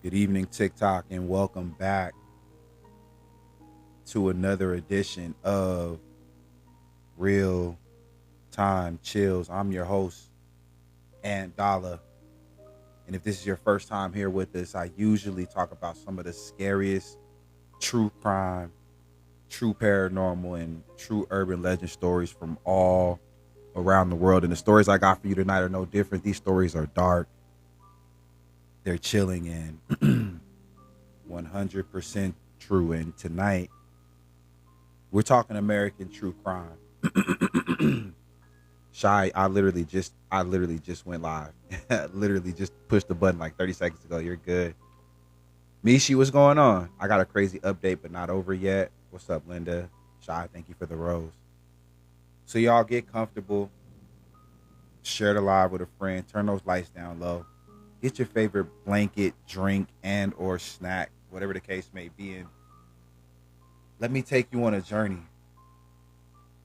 Good evening, TikTok, and welcome back to another edition of Real Time Chills. I'm your host, Ant Dollar. And if this is your first time here with us, I usually talk about some of the scariest true crime, true paranormal, and true urban legend stories from all around the world. And the stories I got for you tonight are no different. These stories are dark, they're chilling, and 100% true. And tonight, we're talking American true crime. Shy, I literally just went live. Literally just pushed the button like 30 seconds ago. You're good. Mishi, what's going on? I got a crazy update, but not over yet. What's up, Linda? Shy, thank you for the rose. So y'all get comfortable, share the live with a friend, turn those lights down low. Get your favorite blanket, drink, and or snack, whatever the case may be. And let me take you on a journey.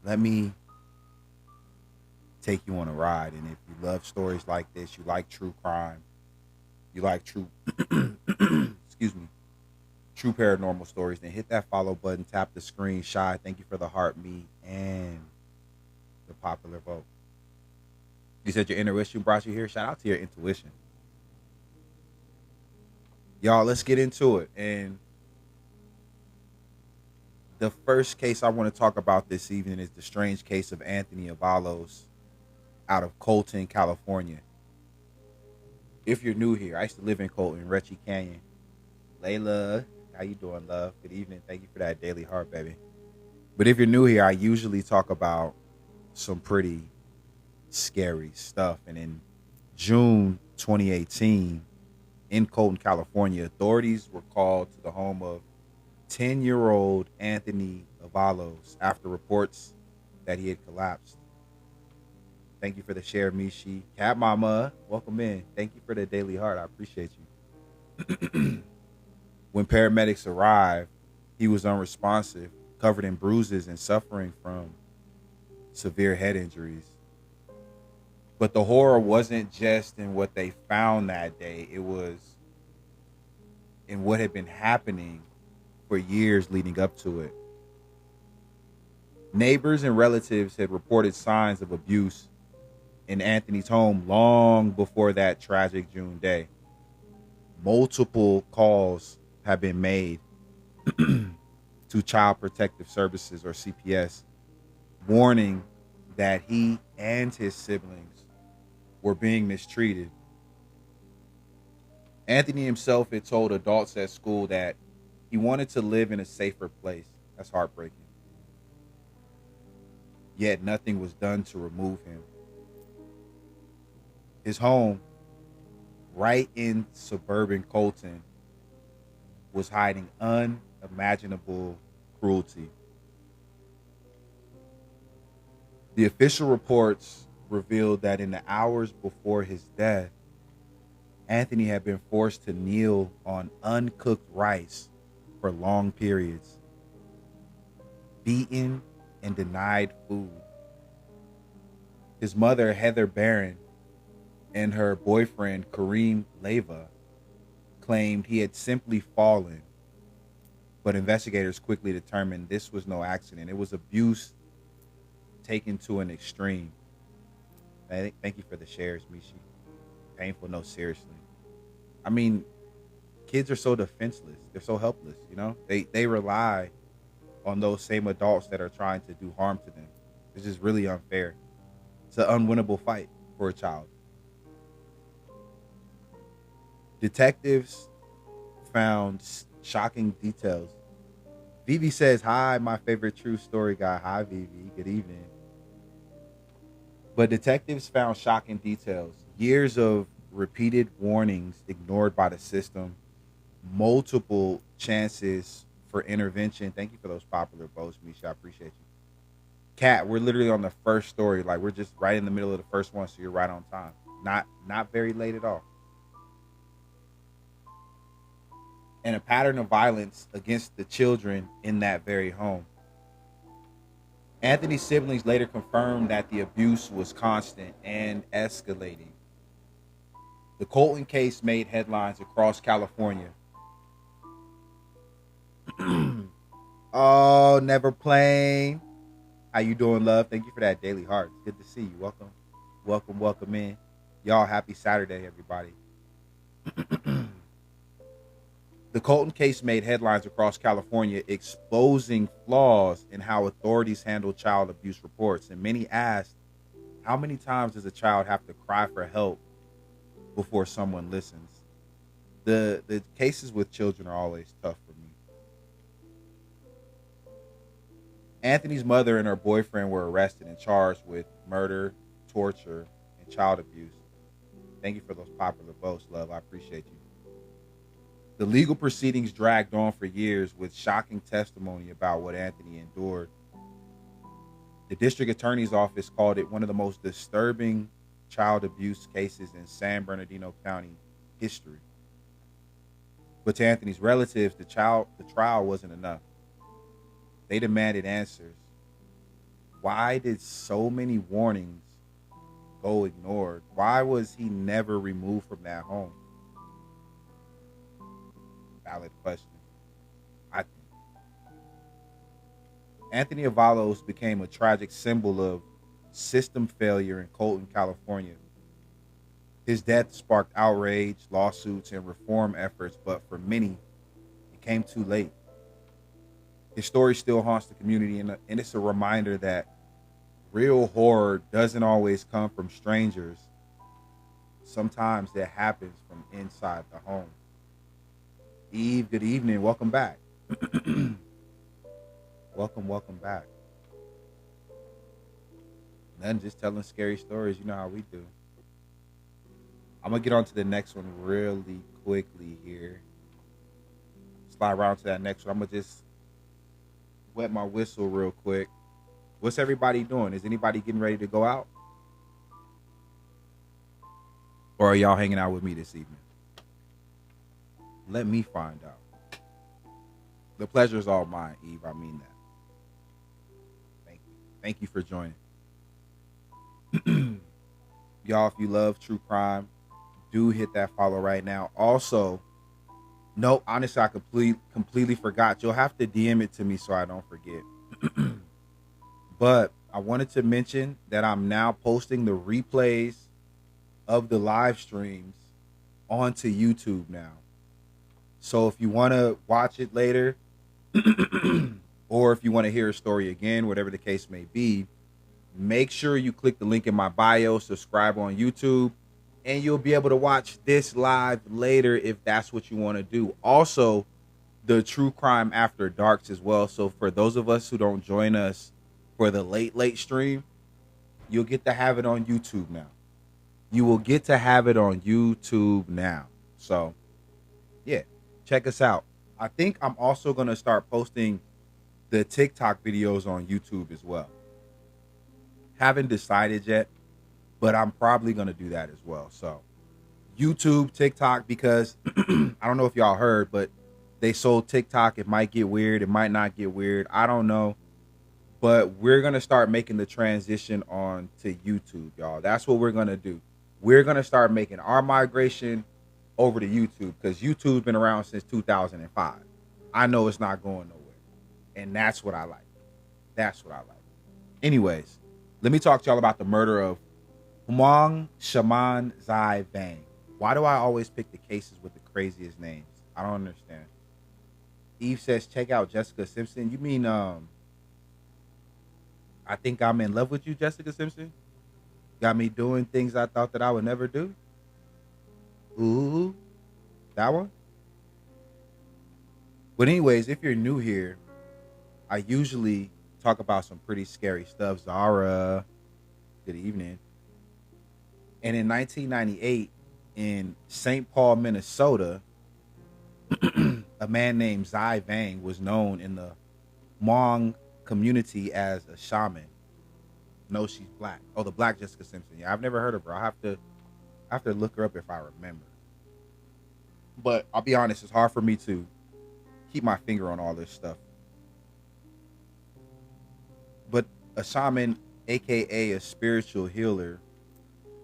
Let me take you on a ride. And if you love stories like this, you like true crime, you like true, excuse me, true paranormal stories, then hit that follow button, tap the screen. Shy, thank you for the heart, me, and the popular vote. You said your intuition brought you here. Shout out to your intuition. Y'all, let's get into it. And the first case I want to talk about this evening is the strange case of Anthony Avalos out of Colton, California. If you're new here, I used to live in Colton, Retchie Canyon. Layla, how you doing, love? Good evening. Thank you for that daily heart, baby. But if you're new here, I usually talk about some pretty scary stuff. And in June 2018, in Colton, California, authorities were called to the home of 10-year-old Anthony Avalos after reports that he had collapsed. Thank you for the share, Mishi. Cat Mama, welcome in. Thank you for the daily heart. I appreciate you. When paramedics arrived, he was unresponsive, covered in bruises, and suffering from severe head injuries. But the horror wasn't just in what they found that day, it was in what had been happening for years leading up to it. Neighbors and relatives had reported signs of abuse in Anthony's home long before that tragic June day. Multiple calls have been made to Child Protective Services or CPS, warning that he and his siblings were being mistreated. Anthony himself had told adults at school that he wanted to live in a safer place. That's heartbreaking. Yet nothing was done to remove him. His home, right in suburban Colton, was hiding unimaginable cruelty. The official reports revealed that in the hours before his death, Anthony had been forced to kneel on uncooked rice for long periods, beaten and denied food. His mother, Heather Barron, and her boyfriend, Kareem Leva, claimed he had simply fallen, but investigators quickly determined this was no accident. It was abuse taken to an extreme. Thank you for the shares, Mishi. Painful, no, seriously. I mean, kids are so defenseless. They're so helpless, you know? They rely on those same adults that are trying to do harm to them. It's just really unfair. It's an unwinnable fight for a child. Detectives found shocking details. Vivi says, hi, my favorite true story guy. Hi, Vivi. Good evening. But detectives found shocking details. Years of repeated warnings ignored by the system, multiple chances for intervention. Thank you for those popular votes, Misha. I appreciate you. Kat, we're literally on the first story. Like, we're just right in the middle of the first one, so you're right on time. Not very late at all. And a pattern of violence against the children in that very home. Anthony's siblings later confirmed that the abuse was constant and escalating. The Colton case made headlines across California. Oh, never playing. How you doing, love? Thank you for that daily heart. It's good to see you. Welcome, welcome, welcome in. Y'all, happy Saturday, everybody. The Colton case made headlines across California, exposing flaws in how authorities handle child abuse reports. And many asked, how many times does a child have to cry for help before someone listens? The cases with children are always tough for me. Anthony's mother and her boyfriend were arrested and charged with murder, torture, and child abuse. Thank you for those popular votes, love. I appreciate you. The legal proceedings dragged on for years with shocking testimony about what Anthony endured. The district attorney's office called it one of the most disturbing child abuse cases in San Bernardino County history. But to Anthony's relatives, the trial wasn't enough. They demanded answers. Why did so many warnings go ignored? Why was he never removed from that home? Valid question, I think. Anthony Avalos became a tragic symbol of system failure in Colton, California. His death sparked outrage, lawsuits, and reform efforts, but for many, it came too late. His story still haunts the community, and it's a reminder that real horror doesn't always come from strangers. Sometimes it happens from inside the home. Eve, good evening. Welcome back. welcome back. Nothing, just telling scary stories. You know how we do. I'm going to get on to the next one really quickly here. Slide around to that next one. I'm going to just wet my whistle real quick. What's everybody doing? Is anybody getting ready to go out? Or are y'all hanging out with me this evening? Let me find out. The pleasure is all mine, Eve. I mean that. Thank you. Thank you for joining. Y'all, if you love true crime, do hit that follow right now. Also, no, honestly, I completely forgot. You'll have to DM it to me so I don't forget. But I wanted to mention that I'm now posting the replays of the live streams onto YouTube now. So if you want to watch it later, or if you want to hear a story again, whatever the case may be, make sure you click the link in my bio, subscribe on YouTube, and you'll be able to watch this live later if that's what you want to do. Also, the True Crime After Darks as well. So for those of us who don't join us for the late stream, you'll get to have it on YouTube now. You will get to have it on YouTube now. So, yeah. Check us out. I think I'm also going to start posting the TikTok videos on YouTube as well. Haven't decided yet, but I'm probably going to do that as well. So YouTube, TikTok, because I don't know if y'all heard, but they sold TikTok. It might get weird. It might not get weird. I don't know. But we're going to start making the transition on to YouTube, y'all. That's what we're going to do. We're going to start making our migration over to YouTube, because YouTube's been around since 2005. I know it's not going nowhere, and that's what I like. That's what I like. Anyways, let me talk to y'all about the murder of Huang Shaman Zai Vang. Why do I always pick the cases with the craziest names? I don't understand. Eve says, check out Jessica Simpson. You mean, I think I'm in love with you, Jessica Simpson? Got me doing things I thought that I would never do? Ooh, that one? But anyways, if you're new here, I usually talk about some pretty scary stuff. Zara, good evening. And in 1998, in St. Paul, Minnesota, a man named Zai Vang was known in the Hmong community as a shaman. No, she's black. Oh, the black Jessica Simpson. Yeah, I've never heard of her. I have to look her up if I remember. But I'll be honest, it's hard for me to keep my finger on all this stuff. But a shaman, aka a spiritual healer,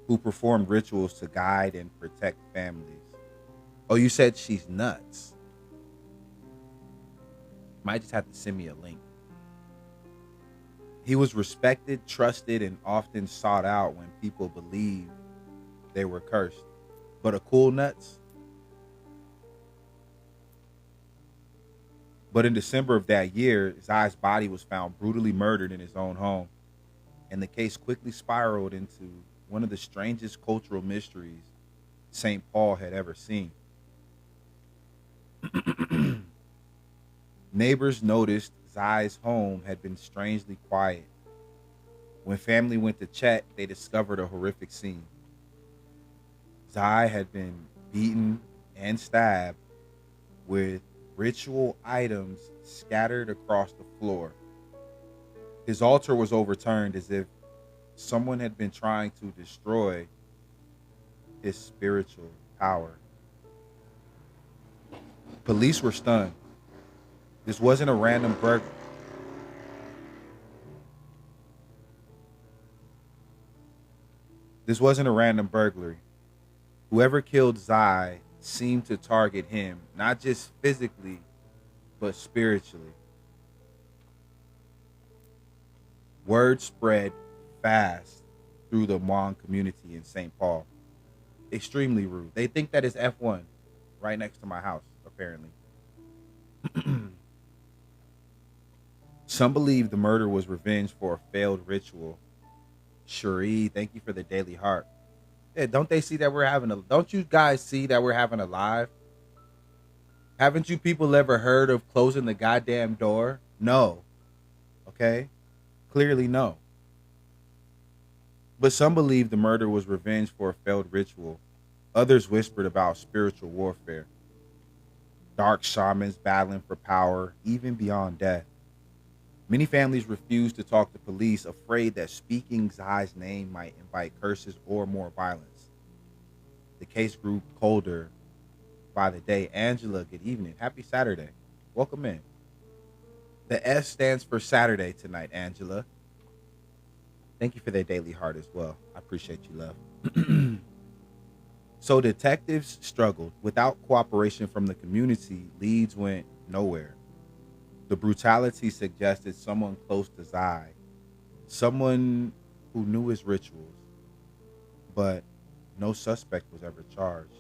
who performed rituals to guide and protect families. Oh, you said she's nuts. Might just have to send me a link. He was respected, trusted, and often sought out when people believed they were cursed. But a cool nuts? But in December of that year, Zai's body was found brutally murdered in his own home, and the case quickly spiraled into one of the strangest cultural mysteries St. Paul had ever seen. Neighbors noticed Zai's home had been strangely quiet. When family went to check, they discovered a horrific scene. Zai had been beaten and stabbed with ritual items scattered across the floor. His altar was overturned as if someone had been trying to destroy his spiritual power. Police were stunned. This wasn't a random burglary. This wasn't a random burglary. Whoever killed Zai seemed to target him, not just physically, but spiritually. Word spread fast through the Hmong community in St. Paul. Extremely rude. They think that is F1 right next to my house, apparently. Some believe the murder was revenge for a failed ritual. Cherie, thank you for the daily heart. Yeah, don't they see that we're having a? Don't you guys see that we're having a live? Haven't you people ever heard of closing the goddamn door? No. Okay? Clearly no. But some believe the murder was revenge for a failed ritual. Others whispered about spiritual warfare. Dark shamans battling for power, even beyond death. Many families refused to talk to police, afraid that speaking Zai's name might invite curses or more violence. The case grew colder by the day. Angela, good evening. Happy Saturday. Welcome in. The S stands for Saturday tonight, Angela. Thank you for that daily heart as well. I appreciate you, love. So detectives struggled. Without cooperation from the community, leads went nowhere. The brutality suggested someone close to Zai, someone who knew his rituals, but no suspect was ever charged.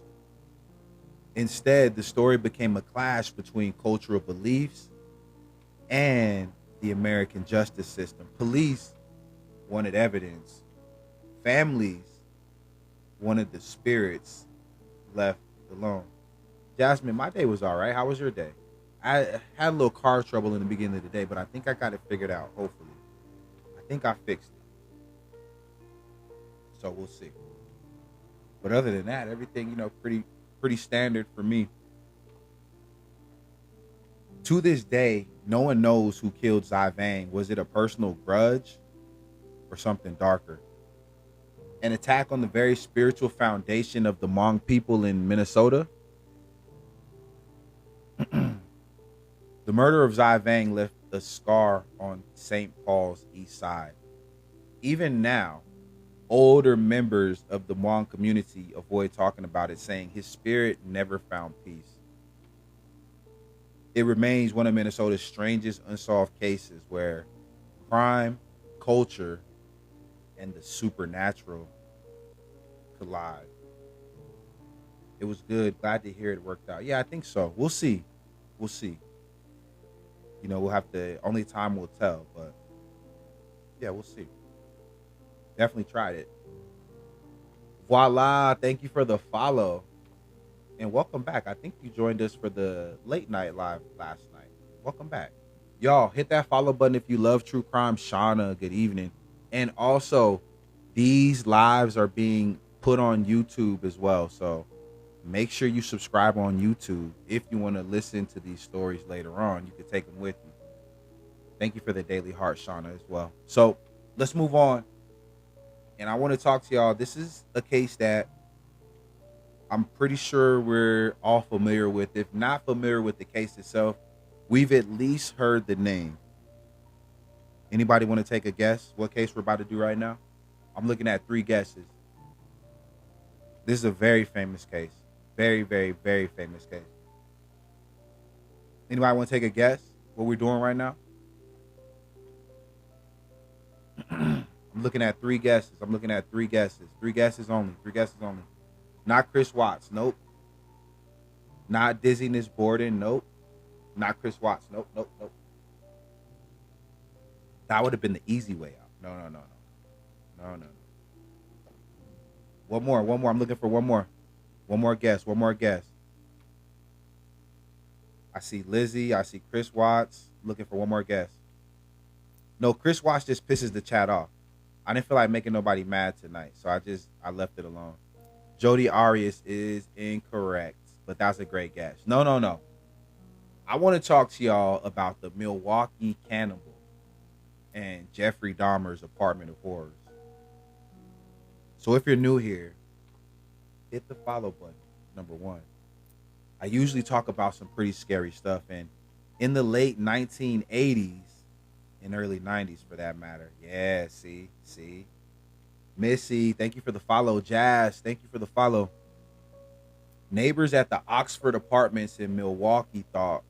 Instead, the story became a clash between cultural beliefs and the American justice system. Police wanted evidence. Families wanted the spirits left alone. Jasmine, my day was all right. How was your day? I had a little car trouble in the beginning of the day, but I think I got it figured out, hopefully. I think I fixed it. So we'll see. But other than that, everything, pretty standard for me. To this day, no one knows who killed Zai Vang. Was it a personal grudge or something darker? An attack on the very spiritual foundation of the Hmong people in Minnesota? The murder of Zai Vang left a scar on St. Paul's east side. Even now, older members of the Hmong community avoid talking about it, saying his spirit never found peace. It remains one of Minnesota's strangest unsolved cases where crime, culture, and the supernatural collide. It was good. Glad to hear it worked out. Yeah, I think so. We'll see. We'll see. We'll have to, only time will tell, but yeah, we'll see. Definitely tried it. Voila. Thank you for the follow. And welcome back. I think you joined us for the late night live last night. Welcome back. Y'all, hit that follow button if you love true crime. Shauna, good evening. And also, these lives are being put on YouTube as well. So make sure you subscribe on YouTube. If you want to listen to these stories later on, you can take them with you. Thank you for the daily heart, Shauna, as well. So let's move on. And I want to talk to y'all. This is a case that I'm pretty sure we're all familiar with. If not familiar with the case itself, we've at least heard the name. Anybody want to take a guess what case we're about to do right now? I'm looking at 3 guesses. This is a very famous case. Very, very, very famous case. Anybody want to take a guess what we're doing right now? I'm looking at three guesses. I'm looking at three guesses. Three guesses only. Three guesses only. Not Chris Watts. Nope. Not Dizziness Borden. Nope. Not Chris Watts. Nope. Nope. Nope. That would have been the easy way out. No, no, no, no. No, no, no. One more. One more. I'm looking for one more. One more guess. One more guess. I see Lizzie. I see Chris Watts. I'm looking for one more guess. No, Chris Watts just pisses the chat off. I didn't feel like making nobody mad tonight, so I left it alone. Jody Arias is incorrect, but that's a great guess. No, no, no. I want to talk to y'all about the Milwaukee Cannibal and Jeffrey Dahmer's Apartment of Horrors. So if you're new here, hit the follow button, number one. I usually talk about some pretty scary stuff, and in the late 1980s and early 90s for that matter. Yeah, see. Missy, thank you for the follow. Jazz, thank you for the follow. Neighbors at the Oxford Apartments in Milwaukee thought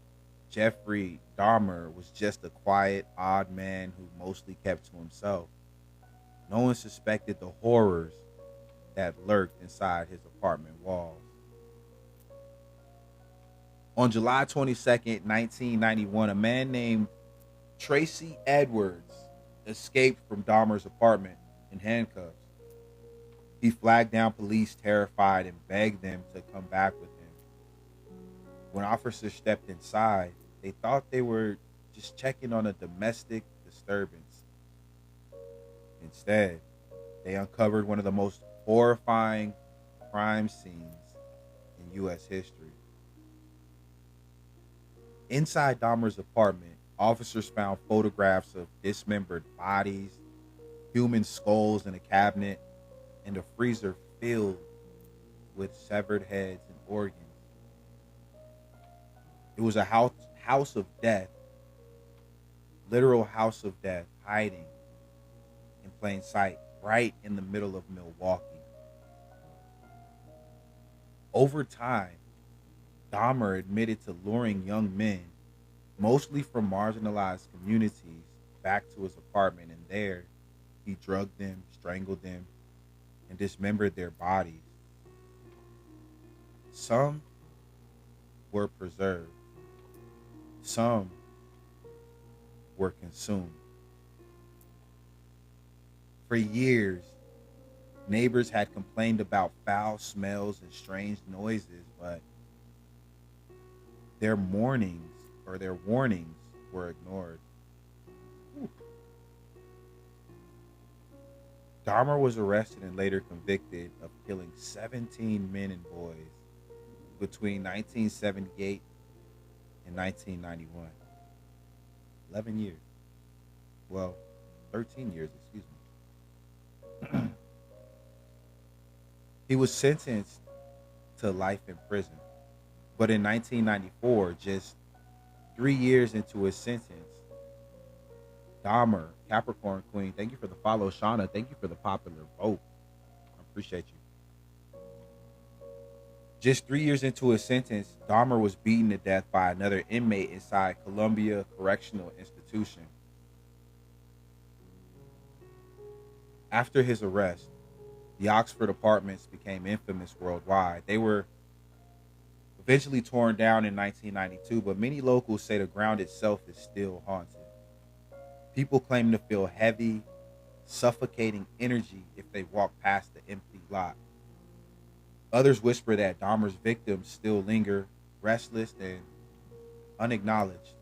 Jeffrey Dahmer was just a quiet, odd man who mostly kept to himself. No one suspected the horrors that lurked inside his apartment walls. On July 22nd, 1991, a man named Tracy Edwards escaped from Dahmer's apartment in handcuffs. He flagged down police, terrified, and begged them to come back with him. When officers stepped inside, they thought they were just checking on a domestic disturbance. Instead, they uncovered one of the most horrifying crime scenes in U.S. history. Inside Dahmer's apartment, officers found photographs of dismembered bodies, human skulls in a cabinet, and a freezer filled with severed heads and organs. It was a house of death, literal house of death, hiding in plain sight, right in the middle of Milwaukee. Over time, Dahmer admitted to luring young men, mostly from marginalized communities, back to his apartment, and there he drugged them, strangled them, and dismembered their bodies. Some were preserved. Some were consumed. For years, neighbors had complained about foul smells and strange noises, but their warnings were ignored. Ooh. Dahmer was arrested and later convicted of killing 17 men and boys between 1978 and 1991. 11 years. Well, 13 years, excuse me. He was sentenced to life in prison. But in 1994, just 3 years into his sentence, Dahmer, Capricorn Queen, thank you for the follow. Shauna, thank you for the popular vote. I appreciate you. Just 3 years into his sentence, Dahmer was beaten to death by another inmate inside Columbia Correctional Institution. After his arrest, the Oxford Apartments became infamous worldwide. They were eventually torn down in 1992, but many locals say the ground itself is still haunted. People claim to feel heavy, suffocating energy if they walk past the empty lot. Others whisper that Dahmer's victims still linger, restless and unacknowledged.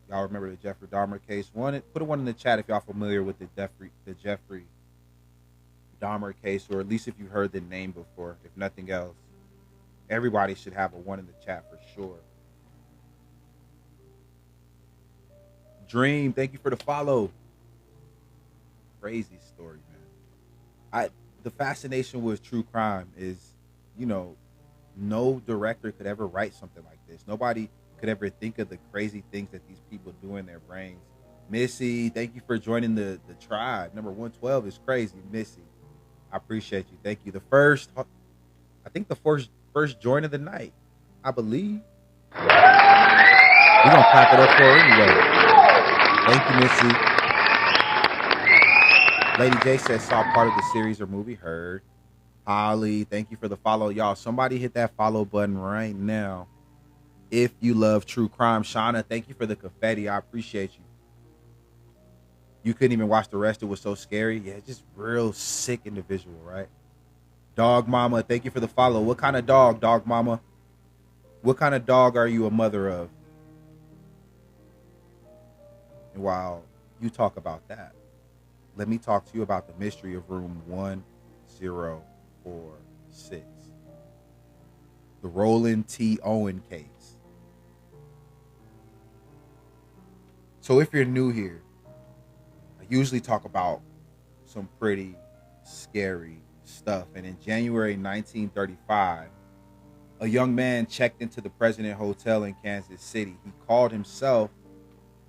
Y'all remember the Jeffrey Dahmer case? Put a one in the chat if y'all familiar with the Jeffrey Dahmer case, or at least if you heard the name before. If nothing else, everybody should have a one in the chat for sure. Dream, thank you for the follow. Crazy story, man. The fascination with true crime is, no director could ever write something like this. Nobody could ever think of the crazy things that these people do in their brains Missy, thank you for joining the tribe. Number 112 is crazy. Missy, I appreciate you. Thank you. I think the first join of the night, I believe. We're gonna clap it up for her anyway. Thank you, Missy. Lady J says saw part of the series or movie. Heard. Holly, thank you for the follow. Y'all, somebody hit that follow button right now. If you love true crime. Shauna, thank you for the confetti. I appreciate you. You couldn't even watch the rest. It was so scary. Yeah, just real sick individual, right? Dog Mama, thank you for the follow. What kind of dog, Dog Mama? What kind of dog are you a mother of? And while you talk about that, let me talk to you about the mystery of room 1046. The Roland T. Owen case. So if you're new here, I usually talk about some pretty scary stuff. And in January 1935, a young man checked into the President Hotel in Kansas City. He called himself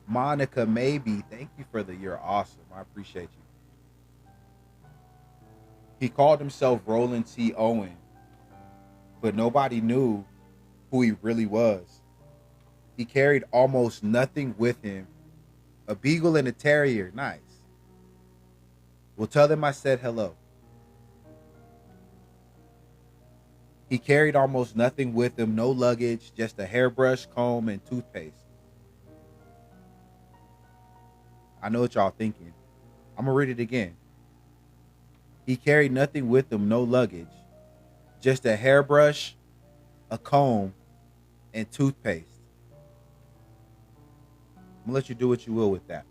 Monica Maybe. Thank you for you're awesome. I appreciate you. He called himself Roland T. Owen, but nobody knew who he really was. He carried almost nothing with him. A beagle and a terrier. Nice. Well, tell them I said hello. He carried almost nothing with him, no luggage, just a hairbrush, comb, and toothpaste. I know what y'all thinking. I'm going to read it again. He carried nothing with him, no luggage, just a hairbrush, a comb, and toothpaste. I'm going to let you do what you will with that.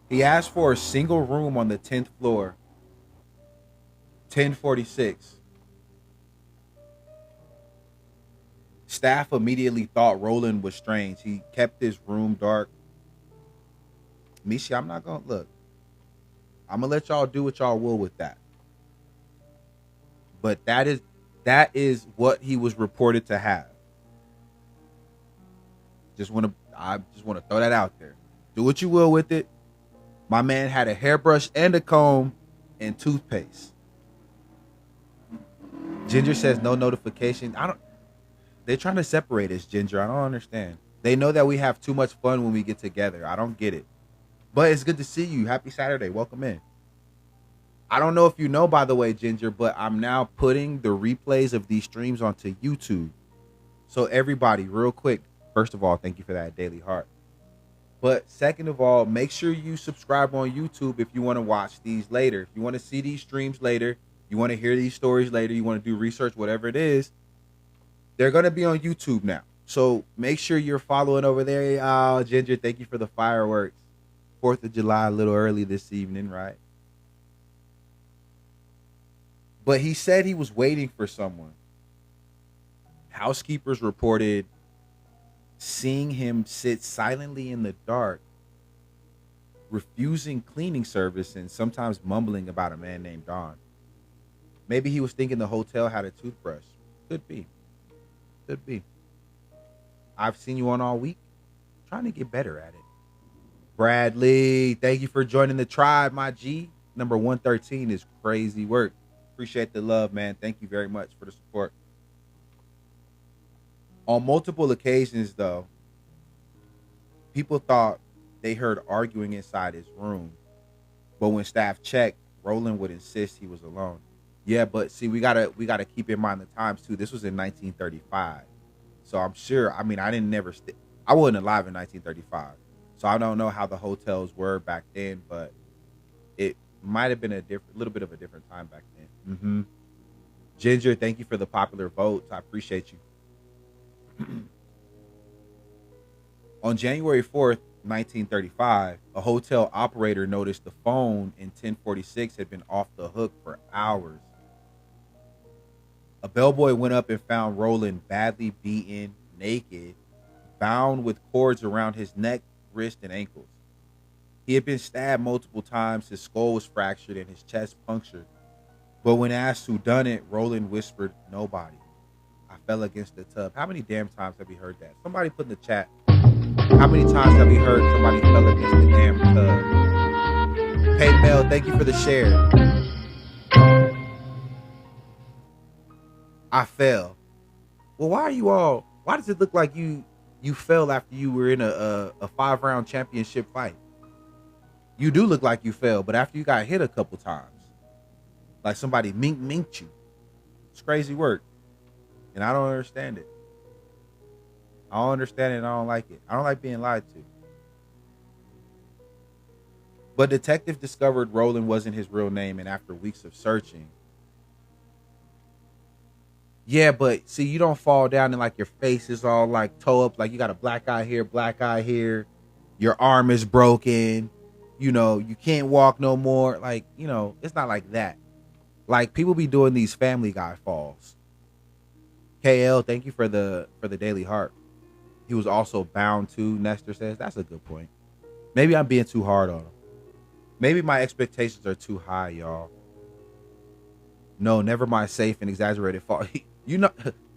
He asked for a single room on the 10th floor, 1046. Staff immediately thought Roland was strange. He kept his room dark. Misha, I'm not going to look. I'm going to let y'all do what y'all will with that. But that is what he was reported to have. I just want to throw that out there. Do what you will with it. My man had a hairbrush and a comb and toothpaste. Ginger says no notification. They're trying to separate us, Ginger. I don't understand. They know that we have too much fun when we get together. I don't get it. But it's good to see you. Happy Saturday. Welcome in. I don't know if you know, by the way, Ginger, but I'm now putting the replays of these streams onto YouTube. So everybody, real quick, first of all, thank you for that daily heart. But second of all, make sure you subscribe on YouTube if you want to watch these later. If you want to see these streams later, you want to hear these stories later, you want to do research, whatever it is, they're going to be on YouTube now. So make sure you're following over there. Oh, Ginger, thank you for the fireworks. 4th of July, a little early this evening, right? But he said he was waiting for someone. Housekeepers reported seeing him sit silently in the dark, refusing cleaning service and sometimes mumbling about a man named Don. Maybe he was thinking the hotel had a toothbrush. Could be. Could be. I've seen you on all week. Trying to get better at it. Bradley, thank you for joining the tribe, my G. Number 113 is crazy work. Appreciate the love, man. Thank you very much for the support. On multiple occasions, though, people thought they heard arguing inside his room. But when staff checked, Roland would insist he was alone. Yeah, but see, we gotta keep in mind the times too. This was in 1935, so I'm sure. I mean, I wasn't alive in 1935, so I don't know how the hotels were back then. But it might have been a little bit of a different time back then. Ginger, thank you for the popular votes. I appreciate you. On January 4th, 1935, a hotel operator noticed the phone in 1046 had been off the hook for hours. A bellboy went up and found Roland badly beaten, naked, bound with cords around his neck, wrist, and ankles. He had been stabbed multiple times, his skull was fractured, and his chest punctured. But when asked who done it, Roland whispered, "Nobody. I fell against the tub." How many damn times have you heard that? Somebody put in the chat, How many times have we heard somebody fell against the damn tub? Hey Mel, thank you for the share. I fell. Well, why are you all? Why does it look like you fell after you were in a 5 round championship fight? You do look like you fell, but after you got hit a couple times, like somebody minked you. It's crazy work, and I don't understand it. I don't understand it. And I don't like it. I don't like being lied to. But detective discovered Roland wasn't his real name, and after weeks of searching, yeah, but see, you don't fall down and like your face is all like toe up, like you got a black eye here, your arm is broken, you can't walk no more. Like, it's not like that. Like people be doing these Family Guy falls. KL, thank you for the Daily Heart. He was also bound to, Nestor says. That's a good point. Maybe I'm being too hard on him. Maybe my expectations are too high, y'all. No, never mind safe and exaggerated fall. You know,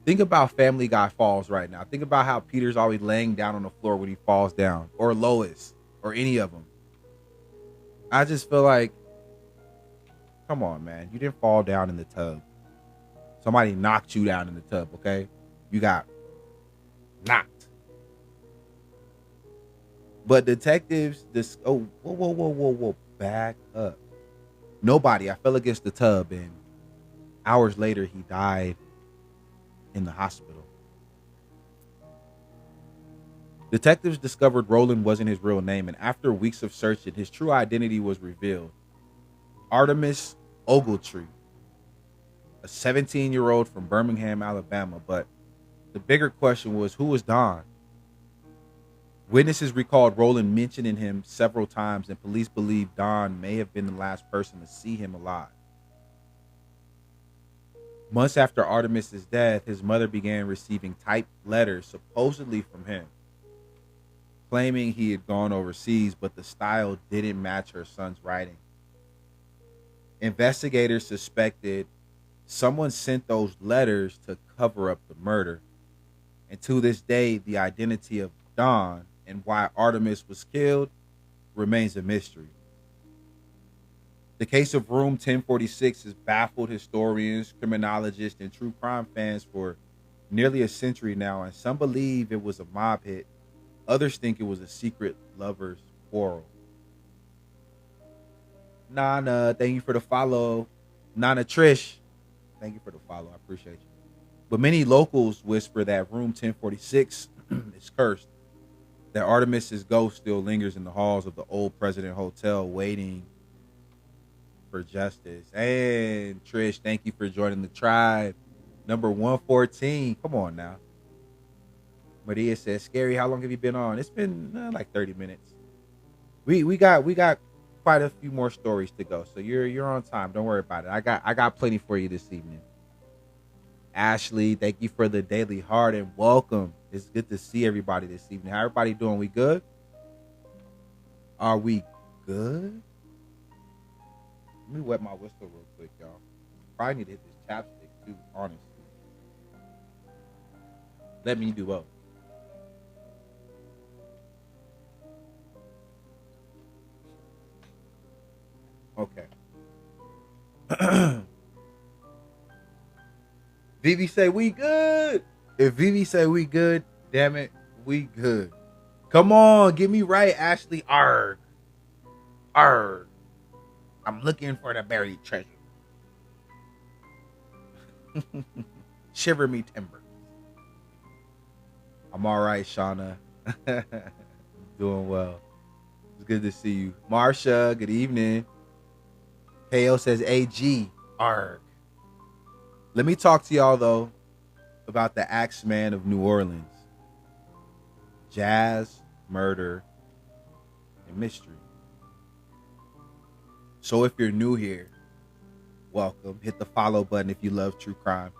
think about Family Guy falls right now. Think about how Peter's always laying down on the floor when he falls down, or Lois, or any of them. I just feel like, come on, man. You didn't fall down in the tub. Somebody knocked you down in the tub, okay? You got knocked. But detectives, whoa, whoa, whoa, whoa, whoa, back up. Nobody. I fell against the tub, and hours later, he died in the hospital. Detectives discovered Roland wasn't his real name, and after weeks of searching, his true identity was revealed. Artemis Ogletree, a 17-year-old from Birmingham, Alabama. But the bigger question was, who was Don? Witnesses recalled Roland mentioning him several times, and police believe Don may have been the last person to see him alive. Months after Artemis's death, his mother began receiving typed letters supposedly from him, claiming he had gone overseas, but the style didn't match her son's writing. Investigators suspected someone sent those letters to cover up the murder, and to this day, the identity of Don and why Artemis was killed remains a mystery. The case of Room 1046 has baffled historians, criminologists, and true crime fans for nearly a century now, and some believe it was a mob hit. Others think it was a secret lover's quarrel. Nana, thank you for the follow. Nana Trish, thank you for the follow. I appreciate you. But many locals whisper that Room 1046 is cursed, that Artemis's ghost still lingers in the halls of the old President Hotel waiting for justice. And Trish, thank you for joining the tribe. Number 114. Come on now. Maria says, "Scary, how long have you been on?" It's been like 30 minutes. We got quite a few more stories to go. So you're on time. Don't worry about it. I got plenty for you this evening. Ashley, thank you for the Daily Heart and welcome. It's good to see everybody this evening. How everybody doing? We good? Are we good? Let me wet my whistle real quick, y'all. Probably need to hit this chapstick too, honestly. Let me do both. Okay. Vivi say we good. If Vivi say we good, damn it, we good. Come on, get me right, Ashley. Arg. Arg. I'm looking for the buried treasure. Shiver me timbers. I'm all right, Shauna. Doing well. It's good to see you. Marsha, good evening. KO says AG. Arg. Let me talk to y'all, though, about the Axeman of New Orleans. Jazz, murder, and mystery. So if you're new here, welcome. Hit the follow button if you love true crime.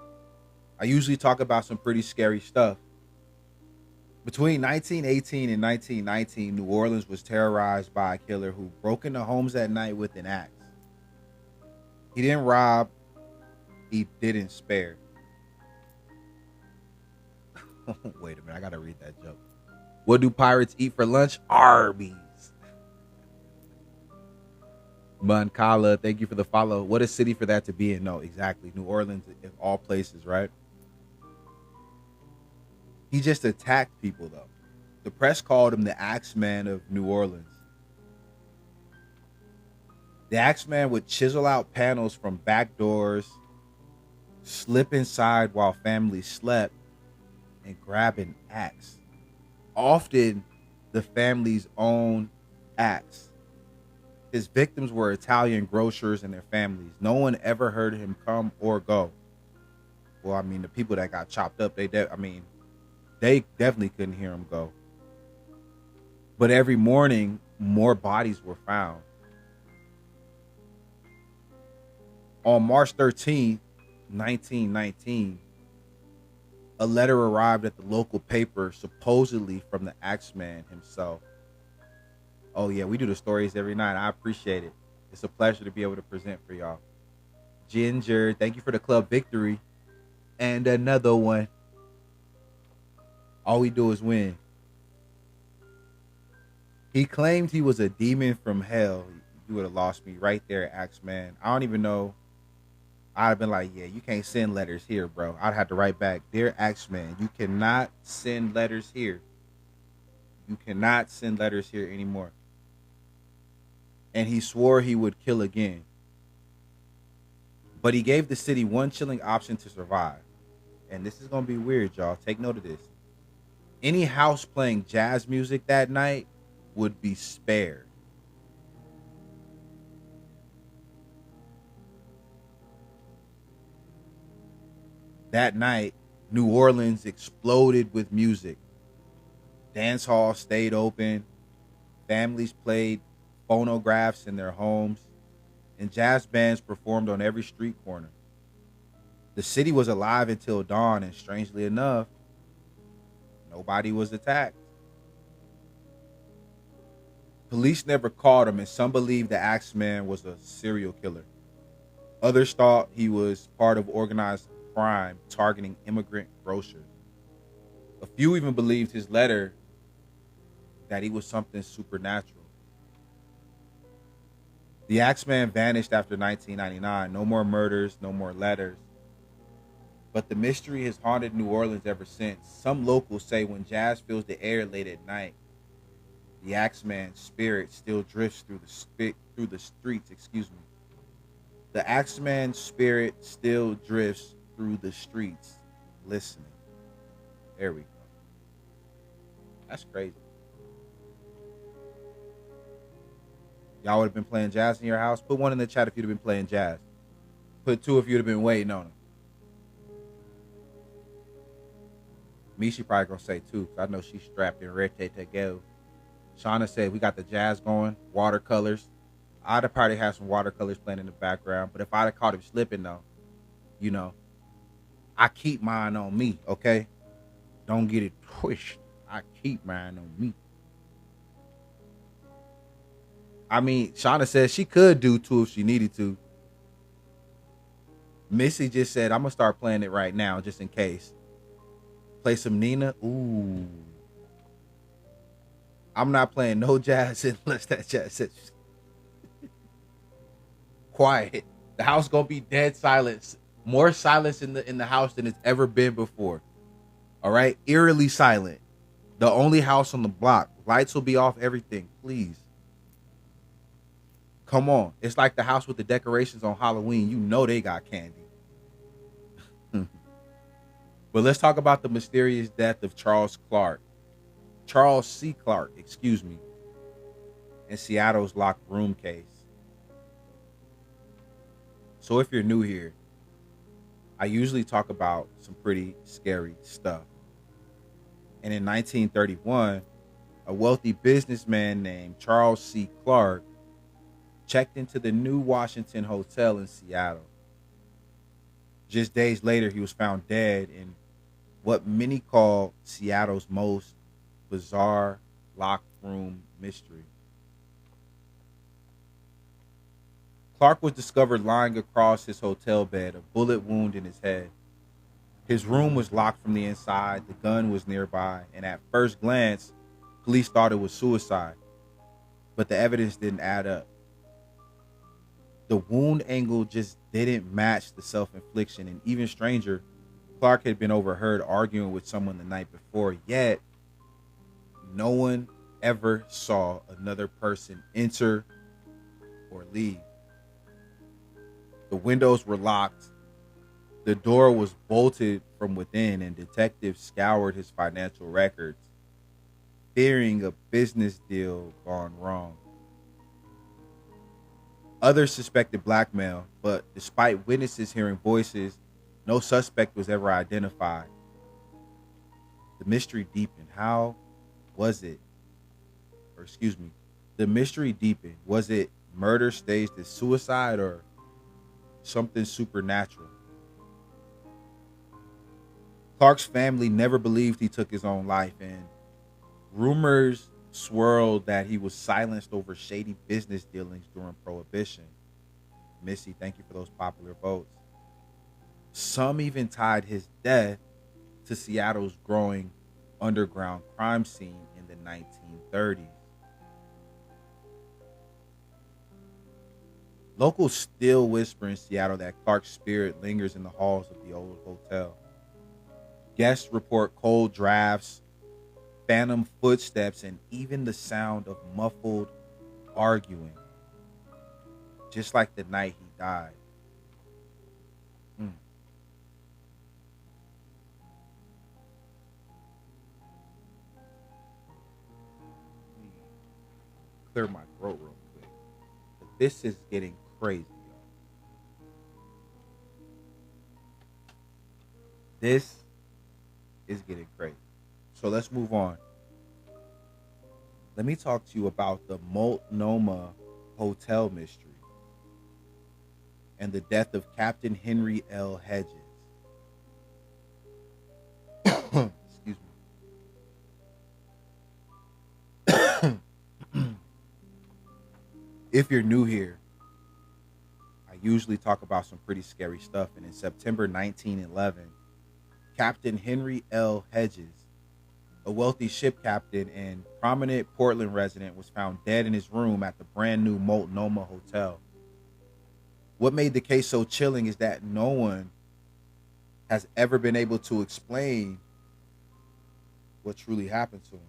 I usually talk about some pretty scary stuff. Between 1918 and 1919, New Orleans was terrorized by a killer who broke into homes at night with an axe. He didn't rob, he didn't spare. Wait a minute, I gotta read that joke. What do pirates eat for lunch? Arby's. Mancala, thank you for the follow. What a city for that to be in. No, exactly. New Orleans, of all places, right? He just attacked people, though. The press called him the Axeman of New Orleans. The Axeman would chisel out panels from back doors, slip inside while families slept, and grab an axe. Often the family's own axe. His victims were Italian grocers and their families. No one ever heard him come or go. Well, I mean, the people that got chopped up, they definitely couldn't hear him go. But every morning, more bodies were found. On March 13th, 1919, a letter arrived at the local paper, supposedly from the Axeman himself. Oh yeah, we do the stories every night. I appreciate it. It's a pleasure to be able to present for y'all. Ginger, thank you for the club victory. And another one. All we do is win. He claimed he was a demon from hell. You would have lost me right there, Axeman. I don't even know. I'd have been like, yeah, you can't send letters here, bro. I'd have to write back, dear Axeman, you cannot send letters here. You cannot send letters here anymore. And he swore he would kill again. But he gave the city one chilling option to survive. And this is going to be weird, y'all. Take note of this. Any house playing jazz music that night would be spared. That night, New Orleans exploded with music. Dance halls stayed open. Families played phonographs in their homes. And jazz bands performed on every street corner. The city was alive until dawn, and strangely enough, nobody was attacked. Police never caught him, and some believe the Axeman was a serial killer. Others thought he was part of organized crime targeting immigrant grocers. A few even believed his letter that he was something supernatural. The Axeman vanished after 1999. No more murders, no more letters. But the mystery has haunted New Orleans ever since. Some locals say when jazz fills the air late at night, the Axeman's spirit still drifts through the streets. The Axeman's spirit still drifts through the streets, listening. There we go. That's crazy. Y'all would have been playing jazz in your house? Put one in the chat if you'd have been playing jazz. Put two if you'd have been waiting on him. Me, she probably gonna say two, because I know she's strapped and ready to go. Shauna said we got the jazz going, watercolors. I'd have probably had some watercolors playing in the background, but if I'd have caught him slipping though, you know, I keep mine on me, okay? Don't get it twisted. I keep mine on me. I mean, Shauna said she could do two if she needed to. Missy just said, I'm going to start playing it right now just in case. Play some Nina. Ooh. I'm not playing no jazz unless that jazz is quiet. The house going to be dead silence. More silence in the house than it's ever been before. All right? Eerily silent. The only house on the block. Lights will be off, everything. Please. Come on. It's like the house with the decorations on Halloween. You know they got candy. But let's talk about the mysterious death of Charles C. Clark, in Seattle's locked room case. So if you're new here, I usually talk about some pretty scary stuff. And in 1931, a wealthy businessman named Charles C. Clark checked into the New Washington Hotel in Seattle. Just days later, he was found dead in what many call Seattle's most bizarre locked room mystery. Clark was discovered lying across his hotel bed, a bullet wound in his head. His room was locked from the inside, the gun was nearby, and at first glance, Police thought it was suicide, but the evidence didn't add up. The wound angle just didn't match the self-infliction, and even stranger, Clark had been overheard arguing with someone the night before, yet no one ever saw another person enter or leave. The windows were locked, the door was bolted from within, and detectives scoured his financial records, fearing a business deal gone wrong. Others suspected blackmail, but despite witnesses hearing voices, no suspect was ever identified. The mystery deepened. How was it? Or excuse me, the mystery deepened. Was it murder staged as suicide or something supernatural? Clark's family never believed he took his own life, and rumors swirled that he was silenced over shady business dealings during Prohibition. Missy, thank you for those popular votes. Some even tied his death to Seattle's growing underground crime scene in the 1930s. Locals still whisper in Seattle that Clark's spirit lingers in the halls of the old hotel. Guests report cold drafts, phantom footsteps, and even the sound of muffled arguing, just like the night he died. Mm. Let me clear my throat real quick. But this is getting crazy, y'all. This is getting crazy. So let's move on. Let me talk to you about the Multnomah Hotel mystery and the death of Captain Henry L. Hedges. Excuse me. If you're new here, I usually talk about some pretty scary stuff. And in September 1911, Captain Henry L. Hedges, a wealthy ship captain and prominent Portland resident, was found dead in his room at the brand new Multnomah Hotel. What made the case so chilling is that no one has ever been able to explain what truly happened to him.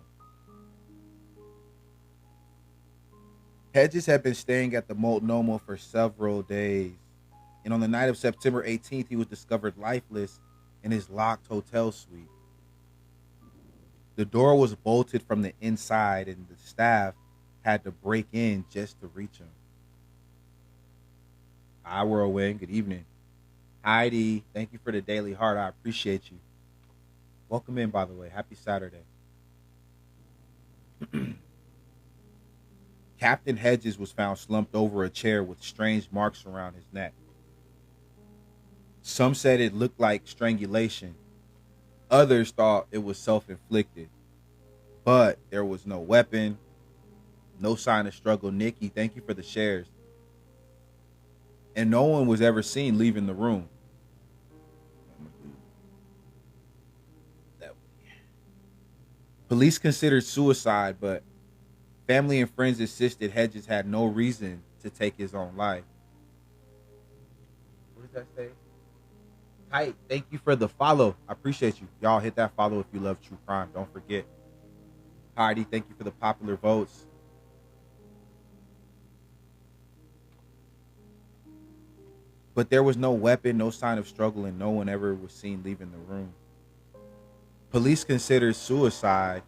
Hedges had been staying at the Multnomah for several days, and on the night of September 18th, he was discovered lifeless in his locked hotel suite. The door was bolted from the inside, and the staff had to break in just to reach him. Hi, Whirlwind. Good evening. Heidi, thank you for the daily heart. I appreciate you. Welcome in, by the way. Happy Saturday. Captain Hedges was found slumped over a chair with strange marks around his neck. Some said it looked like strangulation. Others thought it was self-inflicted. But there was no weapon, no sign of struggle. Nikki, thank you for the shares. And no one was ever seen leaving the room. Police considered suicide, but family and friends insisted Hedges had no reason to take his own life. What does that say? Hi, thank you for the follow. I appreciate you. Y'all hit that follow if you love true crime. Don't forget. Heidi, thank you for the popular votes. But there was no weapon, no sign of struggle, and no one ever was seen leaving the room. Police considered suicide.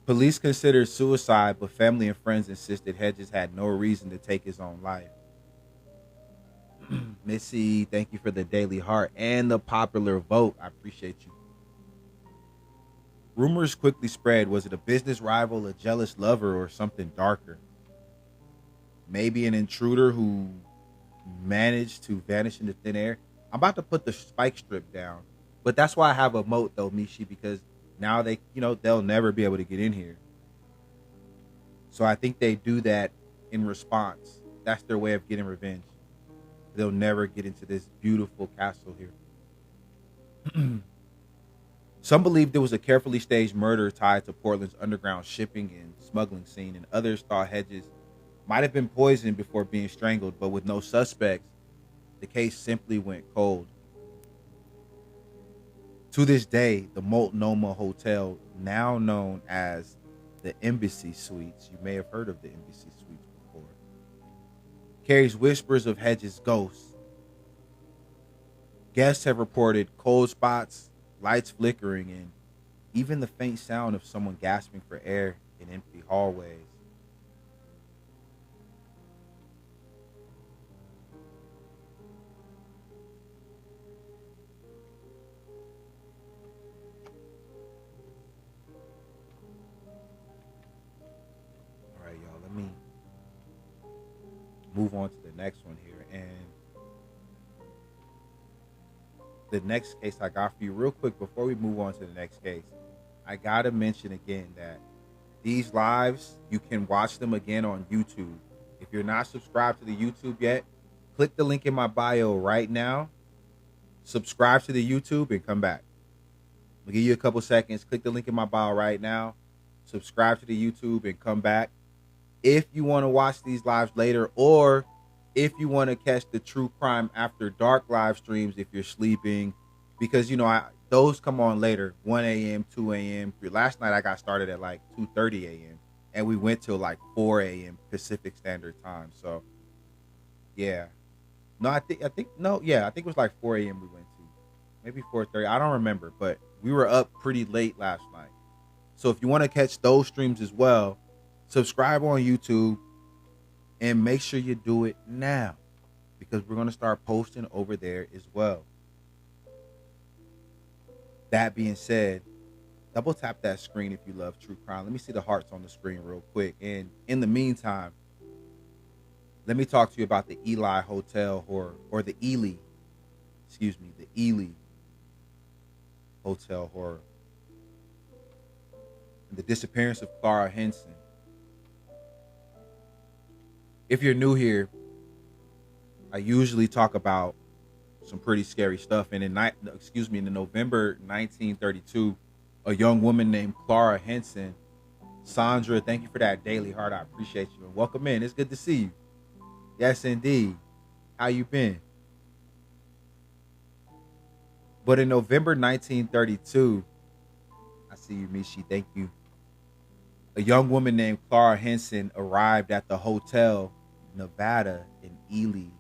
Police considered suicide, but family and friends insisted Hedges had no reason to take his own life. Missy, thank you for the daily heart and the popular vote. I appreciate you. Rumors quickly spread. Was it a business rival, a jealous lover, or something darker? Maybe an intruder who managed to vanish into thin air. I'm about to put the spike strip down, but that's why I have a moat though, Mishi, because now they'll never be able to get in here. So I think they do that in response. That's their way of getting revenge. they'll never get into this beautiful castle here. Some believed it was a carefully staged murder tied to Portland's underground shipping and smuggling scene, and others thought Hedges might have been poisoned before being strangled, but with no suspects, the case simply went cold. To this day, the Multnomah Hotel, now known as the Embassy Suites, you may have heard of the Embassy Suites before, carries whispers of Hedges' ghosts. Guests have reported cold spots, lights flickering, and even the faint sound of someone gasping for air in empty hallways. All right, y'all, let me move on to the next one here. And the next case I got for you, real quick, before we move on to the next case, I got to mention again that these lives, you can watch them again on YouTube. If you're not subscribed to the YouTube yet, click the link in my bio right now, subscribe to the YouTube, and come back. I'll give you a couple seconds. Click the link in my bio right now, subscribe to the YouTube, and come back. If you want to watch these lives later, or if you want to catch the True Crime After Dark live streams if you're sleeping, because those come on later, 1 a.m., 2 a.m. Last night I got started at like 2:30 a.m. and we went till like 4 a.m. Pacific Standard Time. So yeah, no, I think it was like 4 a.m. we went to, maybe 4:30. I don't remember, but we were up pretty late last night. So if you want to catch those streams as well, subscribe on YouTube and make sure you do it now, because we're going to start posting over there as well. That being said, double tap that screen if you love true crime. Let me see the hearts on the screen real quick. And in the meantime, let me talk to you about the Ely Hotel horror, or the Ely, the Ely Hotel horror. And the disappearance of Clara Henson. If you're new here, I usually talk about some pretty scary stuff. And in November 1932, a young woman named Clara Henson, Sandra, thank you for that daily heart. I appreciate you, and welcome in. It's good to see you. Yes, indeed. How you been? But in November 1932, I see you, Mishi. Thank you. A young woman named Clara Henson arrived at the Hotel Nevada in Ely.